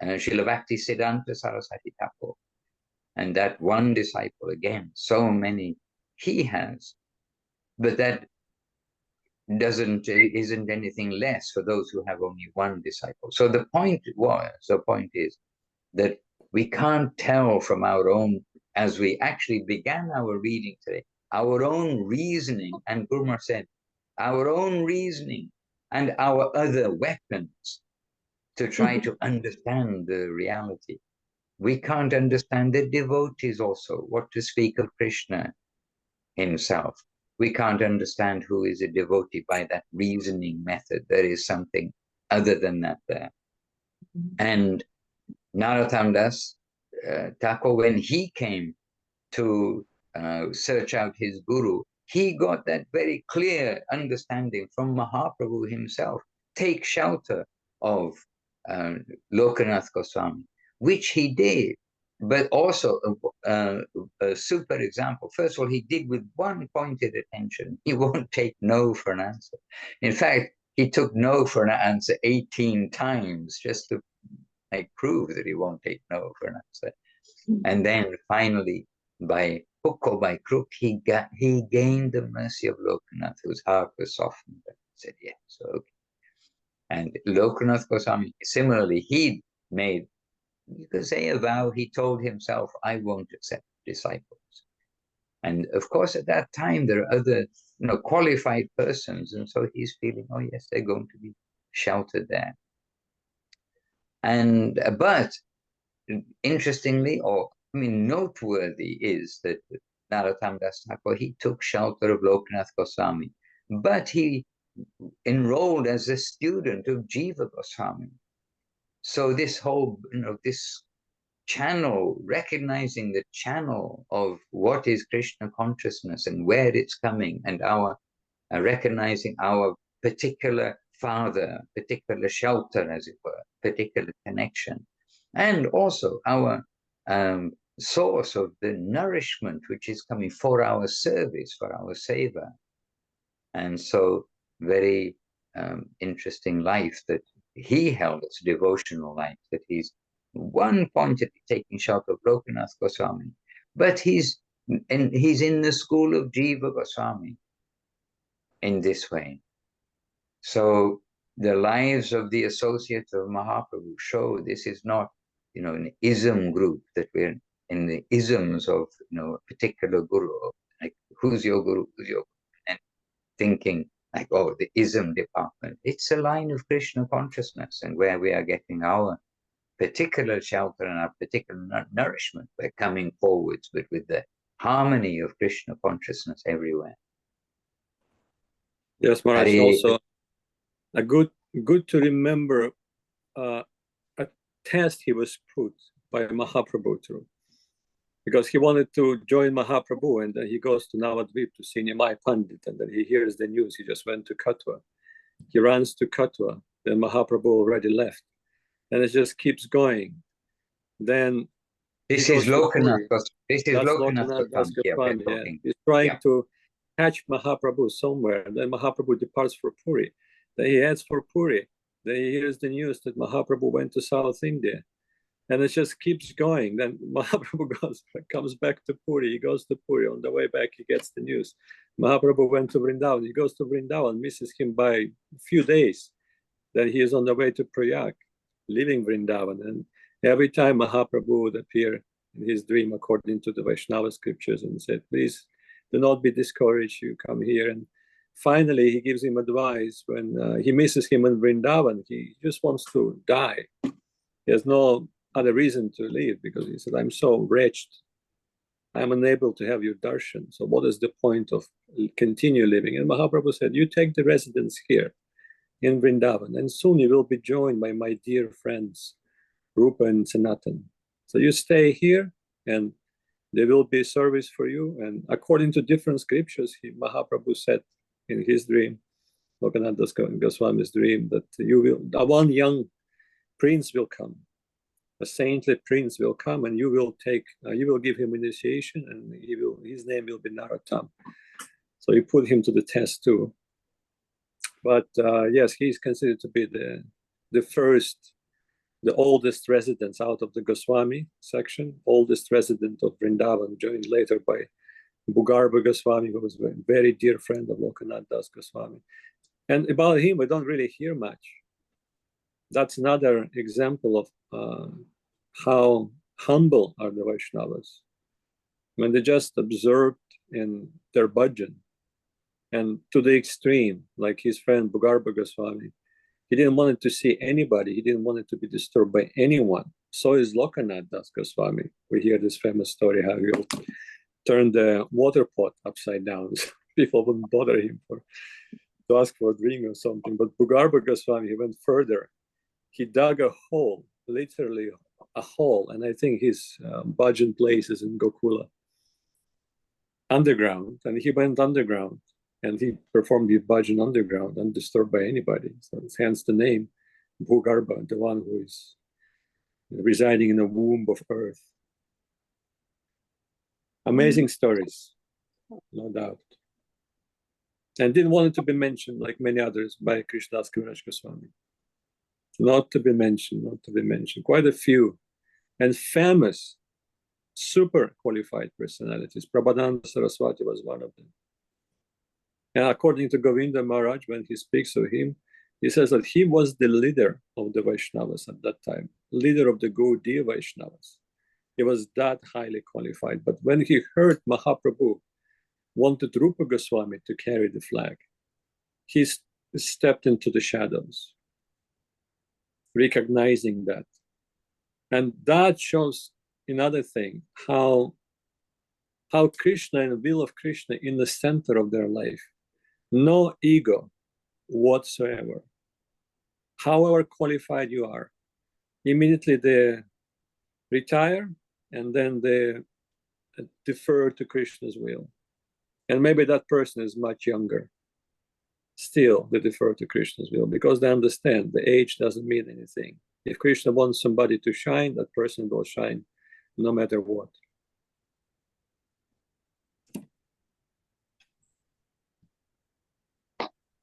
Srila Bhakti Siddhanta Saraswati Thakur. And that one disciple, again, so many he has. But that isn't anything less for those who have only one disciple. So the point is that we can't tell from our own, as we actually began our reading today, our own reasoning, and Guru Maharaj said, our own reasoning and our other weapons to try to understand the reality. We can't understand the devotees also, what to speak of Krishna himself. We can't understand who is a devotee by that reasoning method. There is something other than that there. And Narottam Das Thakur, when he came to search out his guru, he got that very clear understanding from Mahaprabhu himself. Take shelter of Lokanath Goswami, which he did. But also a super example. First of all, he did with one pointed attention. He won't take no for an answer. In fact, he took no for an answer 18 times just to prove that he won't take no for an answer. And then finally, by hook or by crook, he gained the mercy of Lokanath, whose heart was softened, and said yes. Okay. And Lokanath Goswami, similarly, he made, you could say, a vow. He told himself, I won't accept disciples. And of course, at that time, there are other qualified persons. And so he's feeling, oh, yes, they're going to be sheltered there. And, but interestingly, noteworthy is that Narottam Das Thakur, he took shelter of Lokanath Goswami, but he enrolled as a student of Jiva Goswami. So this whole, this channel, recognizing the channel of what is Krishna consciousness and where it's coming, and our recognizing our particular father, particular shelter, as it were, particular connection, and also our source of the nourishment which is coming for our service, for our seva. And so very interesting life that he held as a devotional life, that he's one pointedly taking shelter of Lokanath Goswami, but he's in the school of Jiva Goswami in this way. So the lives of the associates of Mahaprabhu show this is not, an ism group, that we're in the isms of, a particular guru, like who's your guru, and thinking like, oh, the ism department. It's a line of Krishna consciousness, and where we are getting our particular shelter and our particular nourishment, we're coming forwards, but with the harmony of Krishna consciousness everywhere. Yes, Maharaj, also a good to remember a test he was put by Mahaprabhu through, because he wanted to join Mahaprabhu, and then he goes to Navadvip to see Nimai Pandit, and then he hears the news. He just went to Katwa. He runs to Katwa. Then Mahaprabhu already left, and it just keeps going. Then this is Lokanath. This is Lokanath Goswami. Yeah. He's trying to catch Mahaprabhu somewhere. Then Mahaprabhu departs for Puri. Then he heads for Puri. Then he hears the news that Mahaprabhu went to South India. And it just keeps going. Then Mahaprabhu comes back to Puri. He goes to Puri. On the way back, he gets the news. Mahaprabhu went to Vrindavan. He goes to Vrindavan, misses him by a few days. Then he is on the way to Prayag, leaving Vrindavan. And every time Mahaprabhu would appear in his dream, according to the Vaishnava scriptures, and said, please do not be discouraged. You come here. And finally, he gives him advice when he misses him in Vrindavan. He just wants to die. He has no other reason to leave, because he said, I'm so wretched. I'm unable to have your darshan. So what is the point of continue living? And Mahaprabhu said, you take the residence here in Vrindavan, and soon you will be joined by my dear friends, Rupa and Sanatan. So you stay here, and there will be service for you. And according to different scriptures, Mahaprabhu said in his dream, Lokanath Das Goswami's dream, that one young prince will come. A saintly prince will come, and you will give him initiation, and his name will be Narottam. So you put him to the test too. But yes, he's considered to be the oldest resident out of the Goswami section, oldest resident of Vrindavan, joined later by Bugarbha Goswami, who was a very dear friend of Lokanath Das Goswami. And about him, we don't really hear much. That's another example of how humble are the Vaishnavas. When they just observed in their bhajan, and to the extreme, like his friend Bugarbha Goswami, he didn't want to see anybody. He didn't want it to be disturbed by anyone. So is Lokanath Das Goswami. We hear this famous story how he turned the water pot upside down. People wouldn't bother him to ask for a drink or something. But Bugarbha Goswami, he went further. He dug a hole, literally a hole, and I think his bhajan place is in Gokula, underground, and he went underground, and he performed the bhajan underground, undisturbed by anybody. So hence the name Bugarbha, the one who is residing in the womb of earth. Amazing stories, no doubt. And didn't want it to be mentioned like many others by Krishnadas Kaviraj Goswami. Not to be mentioned, not to be mentioned. Quite a few. And famous, super qualified personalities. Prabhupada Saraswati was one of them. And according to Govinda Maharaj, when he speaks of him, he says that he was the leader of the Vaishnavas at that time, leader of the Gaudiya Vaishnavas. He was that highly qualified. But when he heard Mahaprabhu wanted Rupa Goswami to carry the flag, he stepped into the shadows, recognizing that. And that shows another thing, how Krishna and the will of Krishna in the center of their life. No ego whatsoever. However qualified you are, immediately they retire and then they defer to Krishna's will. And maybe that person is much younger. Still, they defer to Krishna's will because they understand the age doesn't mean anything. If Krishna wants somebody to shine, that person will shine no matter what.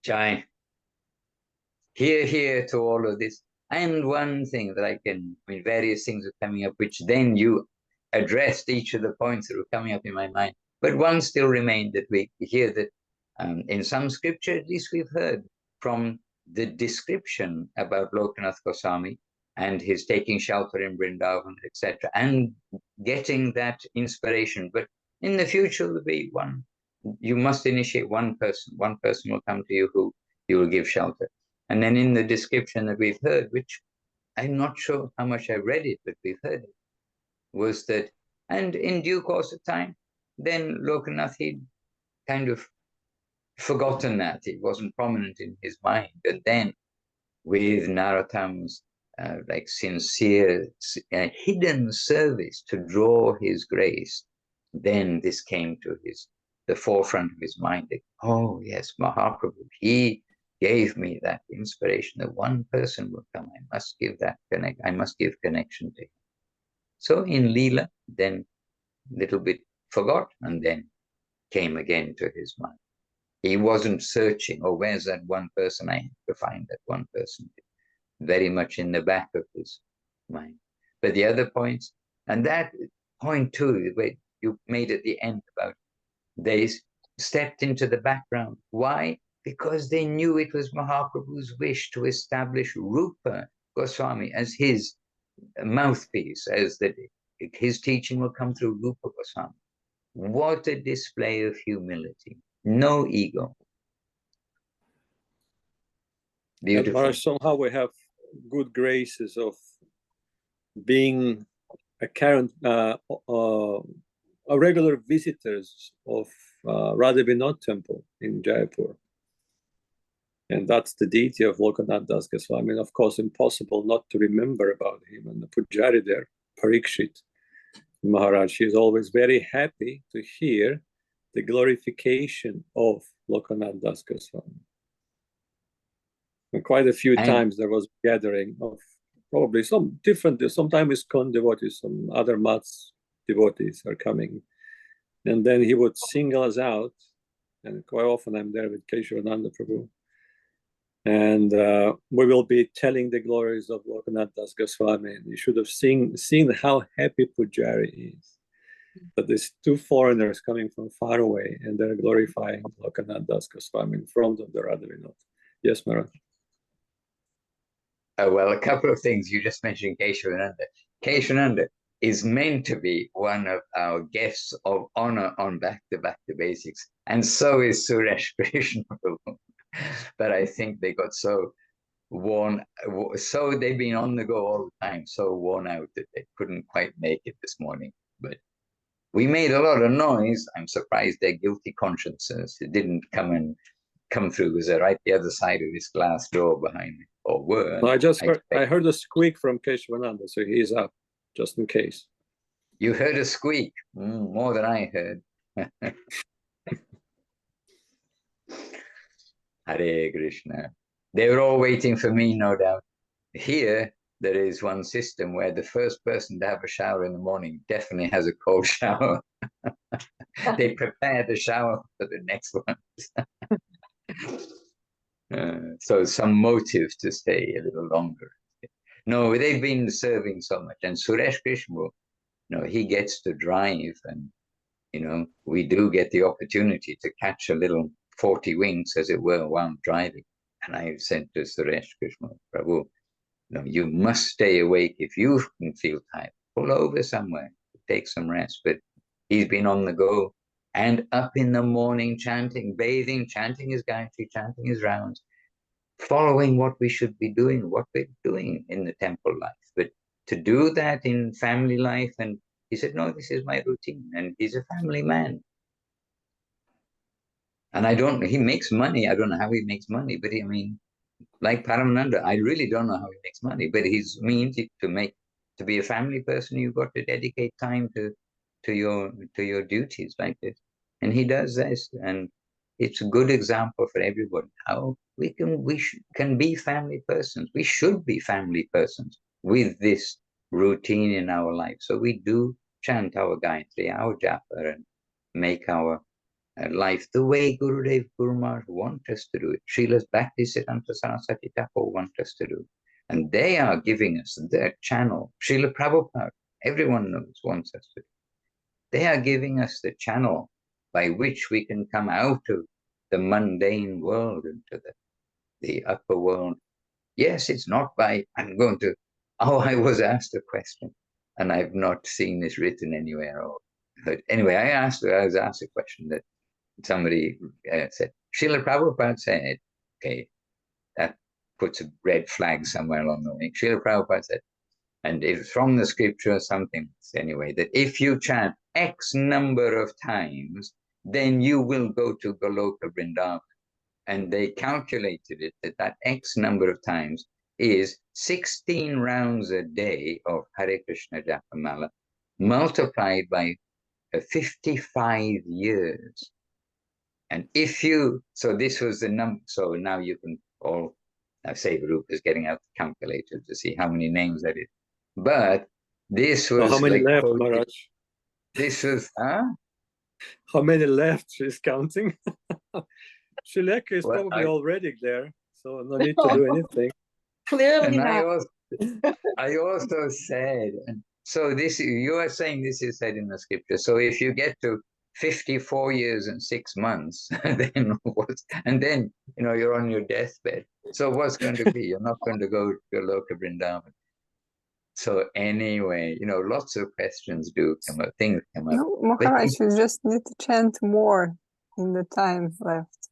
Jai. Here to all of this. And one thing that various things are coming up, which then you addressed each of the points that were coming up in my mind. But one still remained that we hear that in some scripture, at least we've heard from the description about Lokanath Goswami and his taking shelter in Vrindavan, etc., and getting that inspiration. But in the future, there'll be one. You must initiate one person. One person will come to you who you will give shelter. And then in the description that we've heard, which I'm not sure how much I read it, but we've heard it, was that, and in due course of time, then Lokanath, he'd kind of forgotten that. It wasn't prominent in his mind. And then with Narottam's like sincere, hidden service to draw his grace, then this came to the forefront of his mind. Like, oh yes, Mahaprabhu, he gave me that inspiration that one person will come. I must give that I must give connection to him. So in Leela, then little bit forgot and then came again to his mind. He wasn't searching, oh, where's that one person? I have to find that one person. Very much in the back of his mind. But the other points, and that point too, where you made at the end about they stepped into the background. Why? Because they knew it was Mahaprabhu's wish to establish Rupa Goswami as his mouthpiece, as that his teaching will come through Rupa Goswami. What a display of humility. No ego. Beautiful. Maharaj, somehow we have good graces of being regular visitors of Radha Vinod temple in Jaipur. And that's the deity of Lokanath Das Goswami. And of course, impossible not to remember about him. And the Pujari there, Parikshit Maharaj, is always very happy to hear the glorification of Lokanath Das Goswami. And quite a few times there was a gathering of probably some different, sometimes ISKCON devotees, some other Mats devotees are coming. And then he would single us out. And quite often I'm there with Keshavananda Prabhu. And we will be telling the glories of Lokanath Das Goswami. And you should have seen how happy Pujari is. That there's two foreigners coming from far away and they're glorifying Lokanath Das Goswami in front of the Radha Vinod. Yes, Maharaj. Well, a couple of things. You just mentioned Keshavananda. Keshavananda is meant to be one of our guests of honor on Back to Basics. And so is Suresh Krishna. But I think they got so they've been on the go all the time, so worn out that they couldn't quite make it this morning. But we made a lot of noise. I'm surprised their guilty consciences didn't come through, because they're right the other side of this glass door behind me, or were. No, I heard a squeak from Keshavananda, so he's up, just in case. You heard a squeak, more than I heard. Hare Krishna. They were all waiting for me, no doubt. Here, there is one system where the first person to have a shower in the morning definitely has a cold shower. They prepare the shower for the next one. So some motive to stay a little longer. No, they've been serving so much. And Suresh Krishna, he gets to drive, and, we do get the opportunity to catch a little 40 winks, as it were, while driving. And I said to Suresh Krishna, Prabhu, you must stay awake. If you can feel tired, pull over somewhere, take some rest. But he's been on the go and up in the morning chanting, bathing, chanting his Gayatri, chanting his rounds, following what we should be doing, what we're doing in the temple life. But to do that in family life, and he said, no, this is my routine. And he's a family man. And he makes money. I don't know how he makes money, but like Paramananda, I really don't know how he makes money, but he's means to be a family person, you've got to dedicate time to your duties like this. And he does this, and it's a good example for everybody how we can be family persons. We should be family persons with this routine in our life. So we do chant our Gayatri, our japa, and make our life the way Gurudev Guru Maharaj want us to do it. Srila's Bhaktisiddhanta Saraswati Thakur want us to do. And they are giving us their channel. Srila Prabhupada, everyone knows, wants us to do. They are giving us the channel by which we can come out of the mundane world into the upper world. Yes, it's not by, I was asked a question, and I've not seen this written anywhere. But anyway, I was asked a question that somebody said, Srila Prabhupada said, okay, that puts a red flag somewhere along the way. Srila Prabhupada said, and it's from the scripture, something anyway, that if you chant X number of times, then you will go to Goloka Vrindavan. And they calculated it that X number of times is 16 rounds a day of Hare Krishna Japamala multiplied by 55 years. And so this was the number, so now you can all, now Rupa is getting out the calculator to see how many names that is. But this was how many left, Maharaj? This was, How many left? She's counting. Shileka is probably already there, so no need to do anything. Clearly and I also said, so you are saying this is said in the scripture. So if you get to 54 years and 6 months, then you're on your deathbed. So what's going to be? You're not going to go to Loka Vrindavan. So anyway, lots of questions do come up, things come up. No, Maharaj, you just need to chant more in the time left.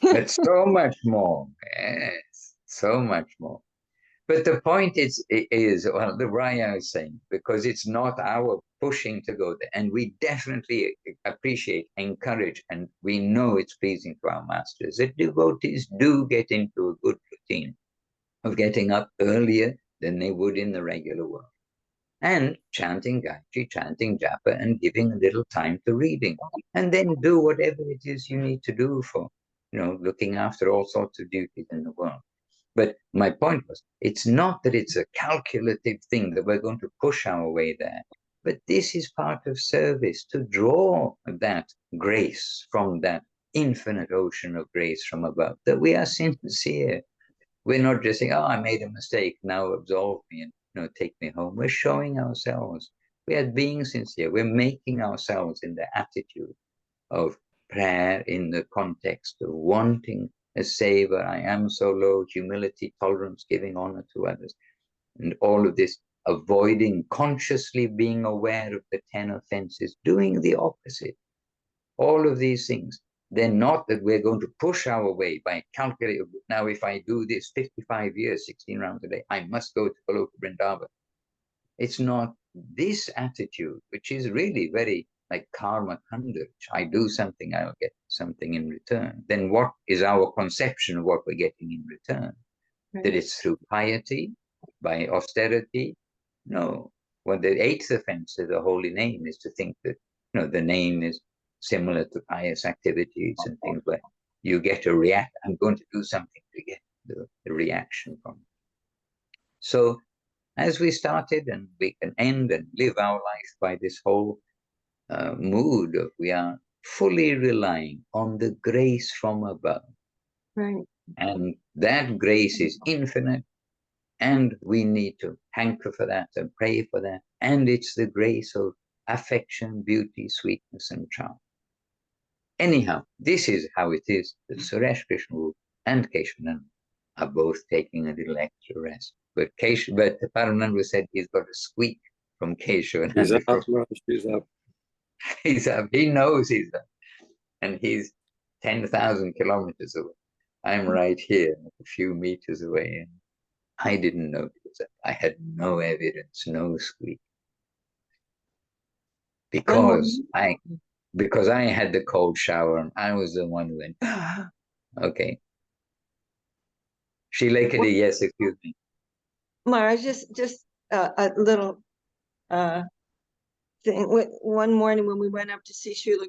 But so much more. Yes, so much more. But the point is the why I was saying, because it's not our pushing to go there. And we definitely appreciate, encourage, and we know it's pleasing to our masters that devotees do get into a good routine of getting up earlier than they would in the regular world. And chanting Gayatri, chanting Japa, and giving a little time to reading. And then do whatever it is you need to do for, looking after all sorts of duties in the world. But my point was, it's not that it's a calculative thing that we're going to push our way there, but this is part of service to draw that grace from that infinite ocean of grace from above, that we are sincere. We're not just saying, I made a mistake, now absolve me and take me home. We're showing ourselves. We are being sincere. We're making ourselves in the attitude of prayer in the context of wanting a savor. I am so low, humility, tolerance, giving honor to others. And all of this, avoiding, consciously being aware of the 10 offenses, doing the opposite. All of these things. They're not that we're going to push our way by calculating, now if I do this 55 years, 16 rounds a day, I must go to Goloka Vrindavan. It's not this attitude, which is really very like karma kanda. I do something, I'll get something in return. Then what is our conception of what we're getting in return? Right. That it's through piety, by austerity? No. Well, the 8th offense of the holy name is to think that the name is similar to pious activities and things where you get a react. I'm going to do something to get the reaction from it. So as we started, and we can end and live our life by this whole mood of we are fully relying on the grace from above. Right. And that grace is infinite, and we need to hanker for that and pray for that. And it's the grace of affection, beauty, sweetness, and charm. Anyhow, this is how it is that Suresh Krishna and Keshavan are both taking a little extra rest. But Paramananda said he's got a squeak from Keshavan. He's up, Maharaj, he's up. He's up. He knows he's up. And he's 10,000 kilometers away. I'm right here, a few meters away. And I didn't notice that. I had no evidence, no squeak. Because I had the cold shower and I was the one who went, okay. Shilekadi, yes, excuse me. Mara, just a little thing. One morning when we went up to see Srila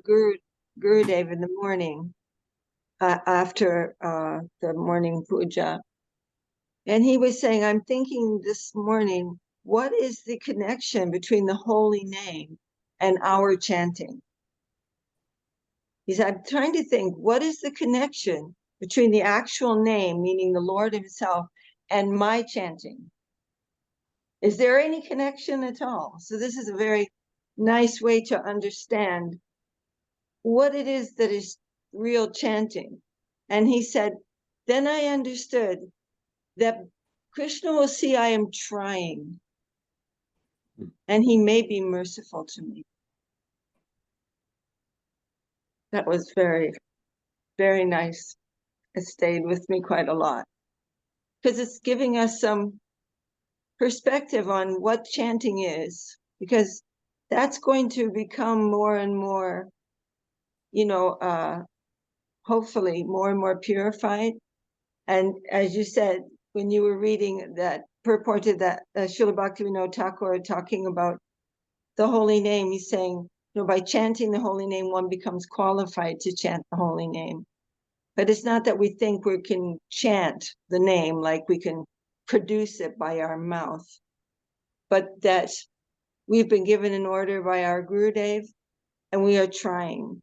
Gurudev in the morning, after the morning puja, and he was saying, I'm thinking this morning, what is the connection between the holy name and our chanting? He said, I'm trying to think, what is the connection between the actual name, meaning the Lord himself, and my chanting? Is there any connection at all? So this is a very nice way to understand what it is that is real chanting. And he said, then I understood that Krishna will see I am trying, and he may be merciful to me. That was very, very nice. It stayed with me quite a lot, because it's giving us some perspective on what chanting is, because that's going to become more and more, hopefully more and more purified. And as you said, when you were reading that purported that Srila Bhaktivinoda Thakur talking about the holy name, he's saying, by chanting the holy name, one becomes qualified to chant the holy name. But it's not that we think we can chant the name, like we can produce it by our mouth, but that we've been given an order by our Gurudev, and we are trying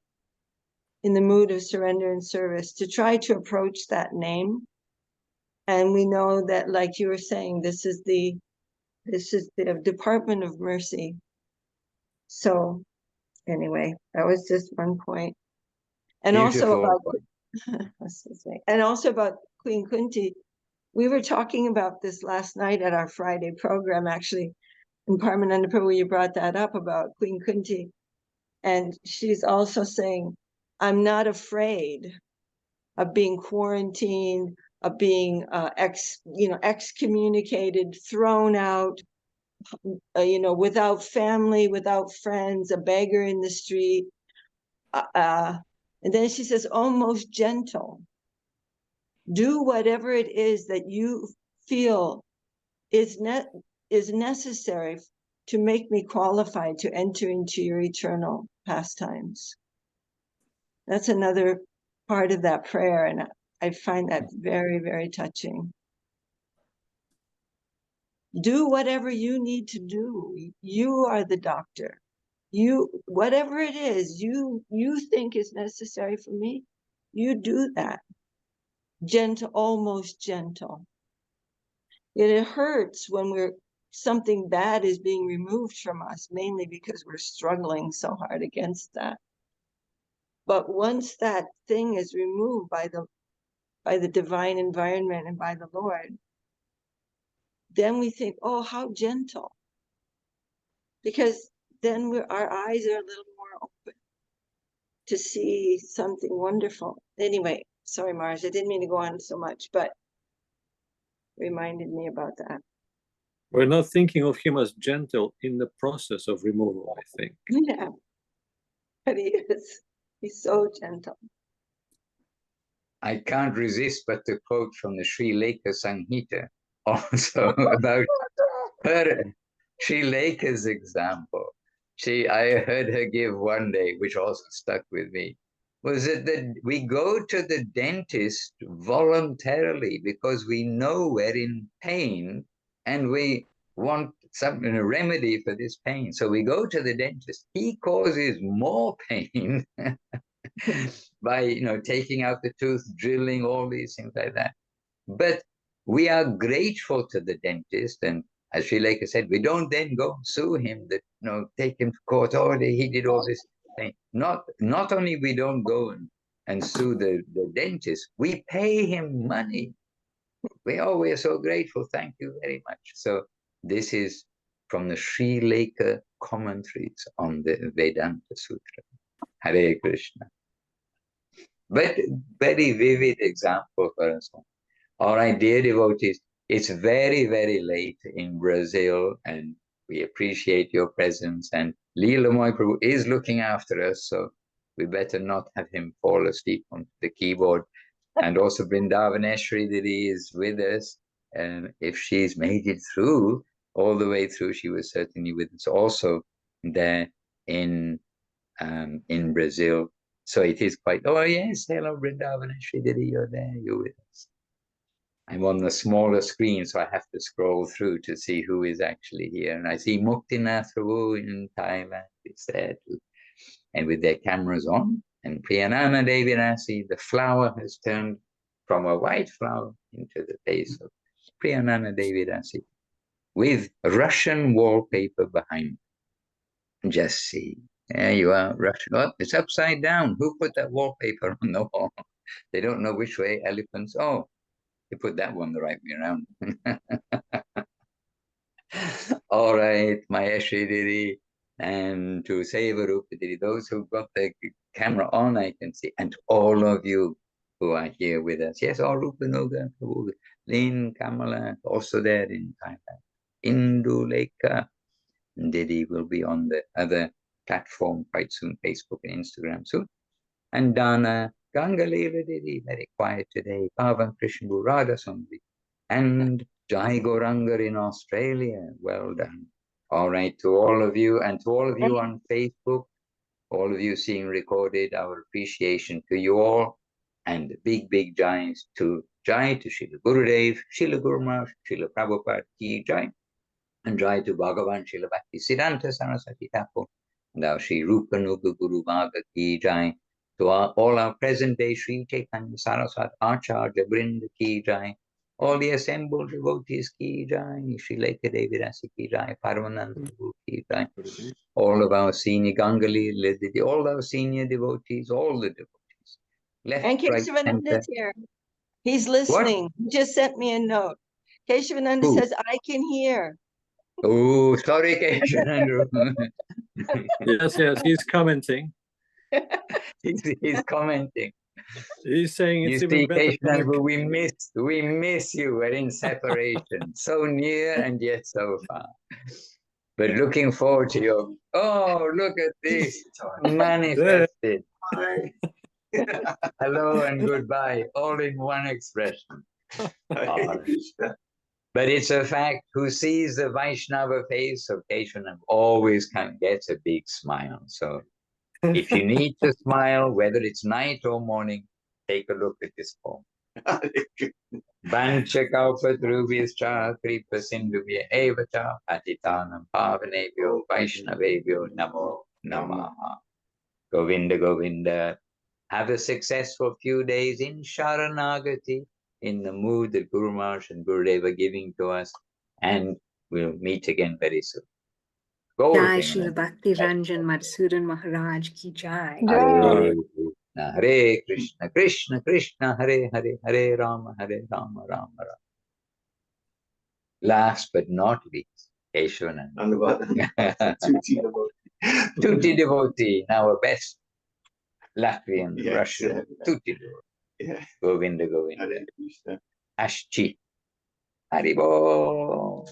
in the mood of surrender and service to try to approach that name. And we know that, like you were saying, this is the Department of Mercy. So anyway, that was just one point. And Beautiful. also about Queen Kunti. We were talking about this last night at our Friday program, actually, in Paramananda Prabhu, you brought that up about Queen Kunti. And she's also saying, I'm not afraid of being quarantined, of being excommunicated, thrown out, without family, without friends, a beggar in the street. And then she says, almost gentle. Do whatever it is that you feel is necessary to make me qualified to enter into your eternal pastimes. That's another part of that prayer, and I find that very, very touching. Do whatever you need to do. You are the doctor. Whatever it is you think is necessary for me, you do that. Gentle, almost gentle. Yet it hurts when something bad is being removed from us, mainly because we're struggling so hard against that. But once that thing is removed by the divine environment and by the Lord, then we think, oh, how gentle. Because then our eyes are a little more open to see something wonderful. Anyway, sorry, Mars, I didn't mean to go on so much, but reminded me about that. We're not thinking of him as gentle in the process of removal, I think. Yeah, but he is. He's so gentle. I can't resist but to quote from the Sri Leka Sanghita also about her, Sri Leka's example. I heard her give one day, which also stuck with me, was that we go to the dentist voluntarily because we know we're in pain and we want a remedy for this pain. So we go to the dentist. He causes more pain by, taking out the tooth, drilling, all these things like that. But we are grateful to the dentist, and as Sri Lanka said, we don't then go and sue him, that take him to court. Oh, he did all this thing. Not only we don't go and sue the dentist, we pay him money. We're so grateful. Thank you very much. So this is from the Sri Lanka commentaries on the Vedanta Sutra. Hare Krishna. But very vivid example for us all. All right, dear devotees, it's very, very late in Brazil, and we appreciate your presence. And Leela Moy Prabhu is looking after us, so we better not have him fall asleep on the keyboard. And also Vrindavaneshwari Didi is with us. And if she's made it through, all the way through, she was certainly with us also there in Brazil. So it is quite, oh yes, hello Vrindavaneshwari Didi, you're there, you're with us. I'm on the smaller screen, so I have to scroll through to see who is actually here. And I see Muktinath Prabhu in Thailand is there too. And with their cameras on. And Priyanana Devi Rasi, the flower has turned from a white flower into the face of Priyanana Devi Rasi with Russian wallpaper behind. Just see. There you are, Russian. Oh, it's upside down. Who put that wallpaper on the wall? They don't know which way elephants. Oh, you put that one the right way around. All right, Maheshri Didi, and to Sevarupa Didi, those who've got the camera on, I can see, and all of you who are here with us. Yes, all Rupanoga, Lynn, Kamala, also there in Thailand. Induleka Didi will be on the other platform quite soon, Facebook and Instagram soon. And Dana Gangalila Didi, very quiet today. Pavan Krishna Radha Sundari. And Jai Gorangar in Australia. Well done. All right, to all of you, and to all of you on Facebook, all of you seeing recorded, our appreciation to you all. And big, big jais to Srila Gurudev, Srila Guru Maharaj, Srila Prabhupada ki jai. And jai to Bhagavan Srila Bhakti Siddhanta Saraswati Thakur. And our Sri Rupanuga Guru Bhaga ki jai. To all our present day Sri Chaitanya Saraswat Acharya Brinda ki jai. All the assembled devotees ki jai. Sri Lekha Devi Rasi ki jai. Paramananda Prabhu ki jai. All of our senior Gangali, all our senior devotees, all the devotees. Left, And right, Keshavananda center. is here. He's listening. He just sent me a note. Keshavananda Who? says, I can hear. Oh, sorry, Keshavananda. Yes, he's commenting. he's commenting. He's saying it's You even see, better. Keshavananda, we miss you. We're in separation. So near and yet so far. But looking forward to your, oh, look at this, manifested. Hello and goodbye, all in one expression. But it's a fact, who sees the Vaishnava face of Keshavananda always gets a big smile. So if you need to smile, whether it's night or morning, take a look at this poem. Vanchakalpatrubhyascha kripa sindhubhya eva cha patitanam pavanebhyo vaishnavebhyo namo namaha. Govinda Govinda. Have a successful few days in Sharanagati, in the mood that Guru Maharaj and Gurudev are giving to us, and we'll meet again very soon. Jai Srila Bhakti Ranjan Madhusudan Maharaj ki jai. Hare Krishna, Krishna Krishna, Hare Hare, Hare Rama, Rama Rama. Last but not least, Keshavananda. Tutti devotee, now our best Latvian, Russian, tutti devotee. Govinda Govinda. Ashchi. Haribo.